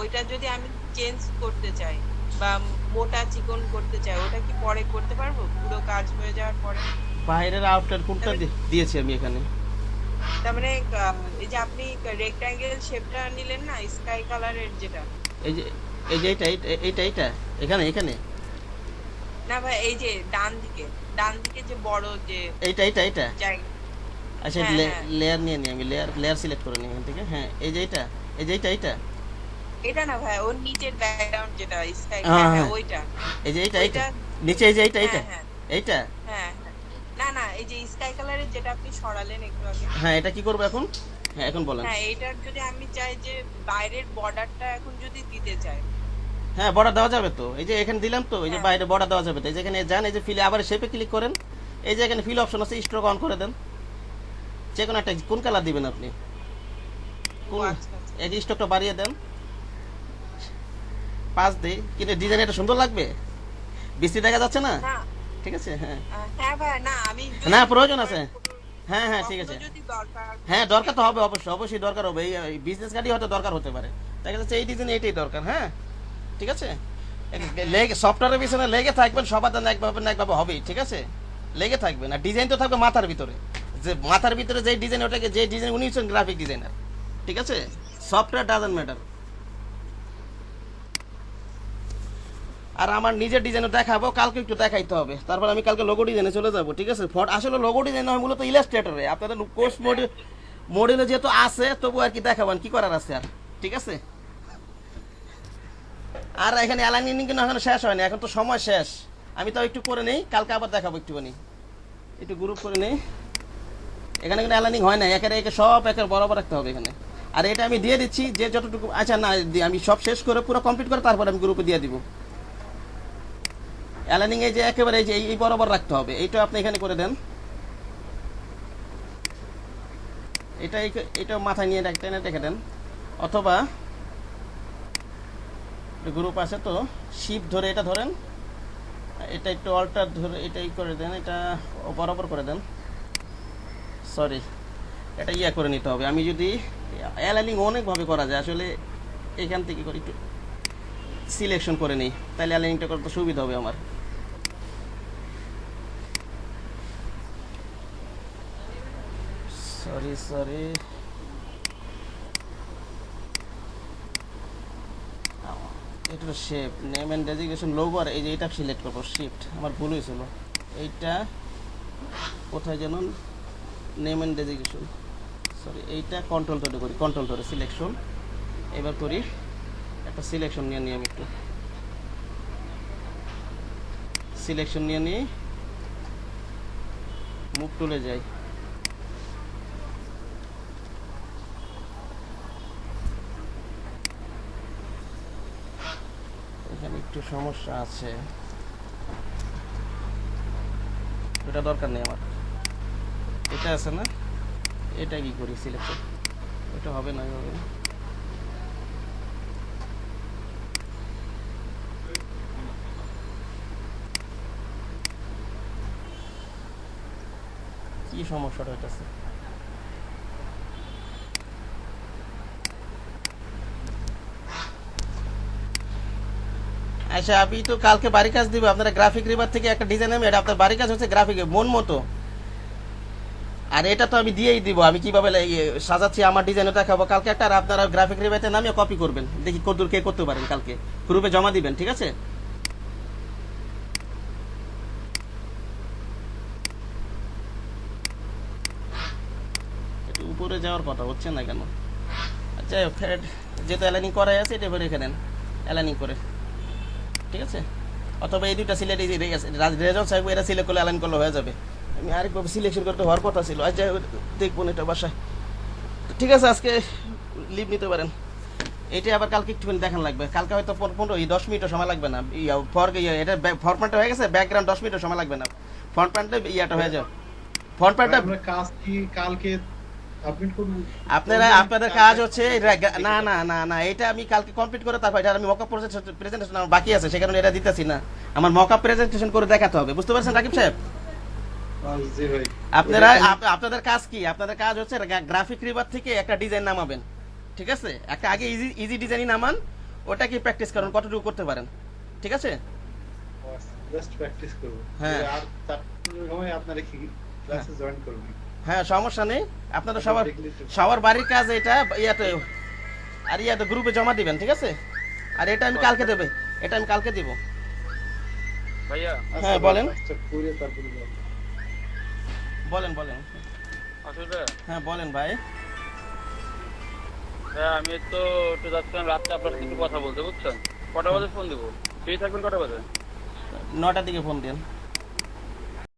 ওইটা যদি আমি চেঞ্জ করতে চাই বা মোটা চিকন করতে চাই, ওটা কি পরে করতে পারবো পুরো কাজ হয়ে যাওয়ার পরে? বাইরের আউটলাইন কোনটা দিয়েছি আমি এখানে? তার মানে এই যে আপনি রেক্ট্যাঙ্গেল শেপটা নিলেন না, স্কাই কালারের যেটা, এই যে এইটা এখানে না ভাই, এই যে ডান দিকে যে বড় যে এইটা জায়গা। আচ্ছা, লেয়ার নিয়ে নিই আমি, লেয়ার সিলেক্ট করে নিই এখান থেকে। হ্যাঁ, এই যে এটা না ভাই, ওর নিচের ব্যাকগ্রাউন্ড যেটা স্কাই, ওইটা, এই যে এইটা নিচে, এই যে এইটা হ্যাঁ, না এই যে স্কাই কালারের যেটা আপনি সরালেন একটু আগে। হ্যাঁ, এটা কি করব এখন? হ্যাঁ, এখন বলেন। হ্যাঁ, এটার যদি আমি চাই যে বাইরের বর্ডারটা এখন যদি দিতে চাই, হ্যাঁ, বর্ডার দেওয়া যাবে তো। এই যে এখানে দিলাম তো, এই যে বাইরে বর্ডার দেওয়া যাবে তো। এই যে এখানে যান, এই যে ফিলে আবার শেপে ক্লিক করেন, এই যে এখানে ফিল অপশন আছে, স্ট্রোক অন করে দেন। যে কোনো একটা, কোন কালার দিবেন আপনি? এই যে স্ট্রোকটা বাড়িয়ে দেন, 5 দিই, কিন্তু ডিজাইন এটা সুন্দর লাগবে। বৃষ্টি দেখা যাচ্ছে না? ঠিক আছে? হ্যাঁ হ্যাঁ ভাইয়া, না আমি না প্রয়োজন আছে। হ্যাঁ হ্যাঁ ঠিক আছে। কখনো যদি দরকার হ্যাঁ দরকার তো হবে, অবশ্যই অবশ্যই দরকার হবে। এই বিজনেস কার্ডই হয়তো দরকার হতে পারে। দেখা যাচ্ছে এই ডিজাইন এইটাই দরকার। হ্যাঁ ঠিক আছে, লেগে সফটওয়্যারের পিছনে লেগে থাকবেন, সবার জন্য একভাবে না একভাবে হবেই। ঠিক আছে, লেগে থাকবেন। আর ডিজাইন তো থাকবে মাথার ভিতরে, যে মাথার ভিতরে যে ডিজাইন, ওটাকে যে ডিজাইন, উনি হচ্ছেন গ্রাফিক ডিজাইনার। ঠিক আছে, সফটওয়্যার ডাজন্ট ম্যাটার। আর আমার নিজের ডিজাইনও দেখাবো, কালকে একটু দেখাইতে হবে, তারপর আমি কালকে লোগো ডিজাইনে চলে যাবো। ঠিক আছে, আসলে লোগো ডিজাইন হয় মূলত ইলাস্ট্রেটরে, আপনাদের কোর্স মডেলে যেহেতু আছে, তবু আর কি দেখাবেন, কি করার আছে আর। ঠিক আছে, আর এখানে অ্যালাইনিং কিন্তু এখন শেষ হয়নি, এখন তো সময় শেষ। আমি তো একটু করে নেই, কালকে আবার দেখাবো একটুখানি, একটু গ্রুপ করে নেই। এখানে কিন্তু অ্যালাইনিং হয় না, একের একে সব একের বরাবর রাখতে হবে এখানে। আর এটা আমি দিয়ে দিচ্ছি যে যতটুকু, আচ্ছা না আমি সব শেষ করে পুরো কমপ্লিট করে তারপর আমি গ্রুপে দিয়ে দিব। অ্যালাইনিং এই যে একেবারে এই যে এই বরাবর রাখতে হবে, এইটা আপনি এখানে করে দেন। এটা মাথায় নিয়ে টেনে রেখে দেন, অথবা গ্রুপ আছে তো শিপ ধরে এটা ধরেন, এটা একটু অল্টার ধরে এটাই করে দেন, এটা বরাবর করে দেন। সরি, এটা ইয়া করে নিতে হবে। আমি যদি অ্যালাইনিং অনেকভাবে করা যায়, আসলে এখান থেকে করে একটু সিলেকশন করে নিই, তাহলে অ্যালাইনিংটা করতে সুবিধা হবে আমার। সরি এটা shape, name and designation, logo, আর এই যে এটা সিলেক্ট করবো, শিফট, আমার ভুল হয়েছিল। এইটা কোথায় যেন, নেম এন্ড ডেজিগনেশন, সরি এইটা কন্ট্রোল ধরে করি, কন্ট্রোল ধরে সিলেকশন। এবার করি একটা সিলেকশন নিয়ে নিই, আমি একটু সিলেকশন নিয়ে নিই, মুখ তুলে যাই। এখানে একটু সমস্যা আছে, এটা দরকার নেই আমার। এটা আছে না, এটা কি করি সিলেকশন, এটা হবে না, হবে না। কি সমস্যাটা হইতেছে? আচ্ছা, আমি তো কালকে বাড়ি কাজ দিব, আপনারা গ্রাফিক রিভার থেকে একটা ডিজাইন নেবেন, এটা আপনার বাড়ি কাজ হচ্ছে গ্রাফিকে মন মতো। আর এটা তো আমি দিয়েই দিব, আমি কিভাবে সাজাচ্ছি আমার ডিজাইনও দেখাবো কালকে একটা। আর আপনারা গ্রাফিক রিভারতে নামিয়ে কপি করবেন, দেখি কতদূর কে করতে পারেন, কালকে গ্রুপে জমা দিবেন। ঠিক আছে, একটু উপরে যাওয়ার কথা হচ্ছে না কেন? আচ্ছা, যেহেতু অ্যালাইনিং করাই আছে, এটা এবার রেখে দেন অ্যালাইনিং করে। ঠিক আছে, অথবা এই দুইটা সিলেক্ট, এই রেজাল্ট সাহেব এটা সিলেক্ট করলে অ্যালাইন করলে হয়ে যাবে। আমি আরেকভাবে সিলেকশন করতে হওয়ার কথা ছিল, আচ্ছা দেখবো না এটা বাসায়। ঠিক আছে, আজকে লিভ নিতে পারেন। এটা আবার কালকে একটুখানি দেখান লাগবে, কালকে হয়তো 10 মিনিটও সময় লাগবে না। এটা ফ্রন্ট প্যান্টটা হয়ে গেছে, ব্যাকগ্রাউন্ড 10 মিনিটও সময় লাগবে না, ফ্রন্ট প্যান্টটা ইয়াটা হয়ে যাবে। ফ্রন্ট প্যান্টটা কাজ কি কালকে সাবমিট করব? আপনাদের কাজ হচ্ছে না না না না, এটা আমি কালকে কমপ্লিট করে তারপর এটা আমি মকআপ প্রেজেন্টেশন আমার বাকি আছে, সে কারণে এটা দিতেছি না। আমার মকআপ প্রেজেন্টেশন করে দেখাতে হবে, বুঝতে পারছেন রাকিব সাহেব? জি ভাই। আপনাদের কাজ কি? আপনাদের কাজ হচ্ছে গ্রাফিক রিভার থেকে একটা ডিজাইন নামাবেন। ঠিক আছে, একটা আগে ইজি ডিজাইনই নামান, ওটা কি প্র্যাকটিস করুন কতটুকু করতে পারেন। ঠিক আছে, জাস্ট প্র্যাকটিস করব। হ্যাঁ, আর তার সময় আপনারা কি ক্লাসে জয়েন করবেন? হ্যাঁ সমস্যা নেই, আপনাদের সবার বাড়ির কাজ এটা ইয়াতে, আর ইয়াতে গ্রুপে জমা দিবেন। ঠিক আছে, আর এটা আমি কালকে দেবে, এটা আমি কালকে দিব ভাইয়া। হ্যাঁ বলেন বলেন বলেন। আসলে হ্যাঁ বলেন ভাই। হ্যাঁ, আমি তো একটু যাচ্ছিলাম রাত্রে আপনার সাথে একটু কথা বলতে, বুঝছেন? কটা বাজে ফোন দিব? ফ্রি থাকবেন কটা বাজে? 9টার দিকে ফোন দেন।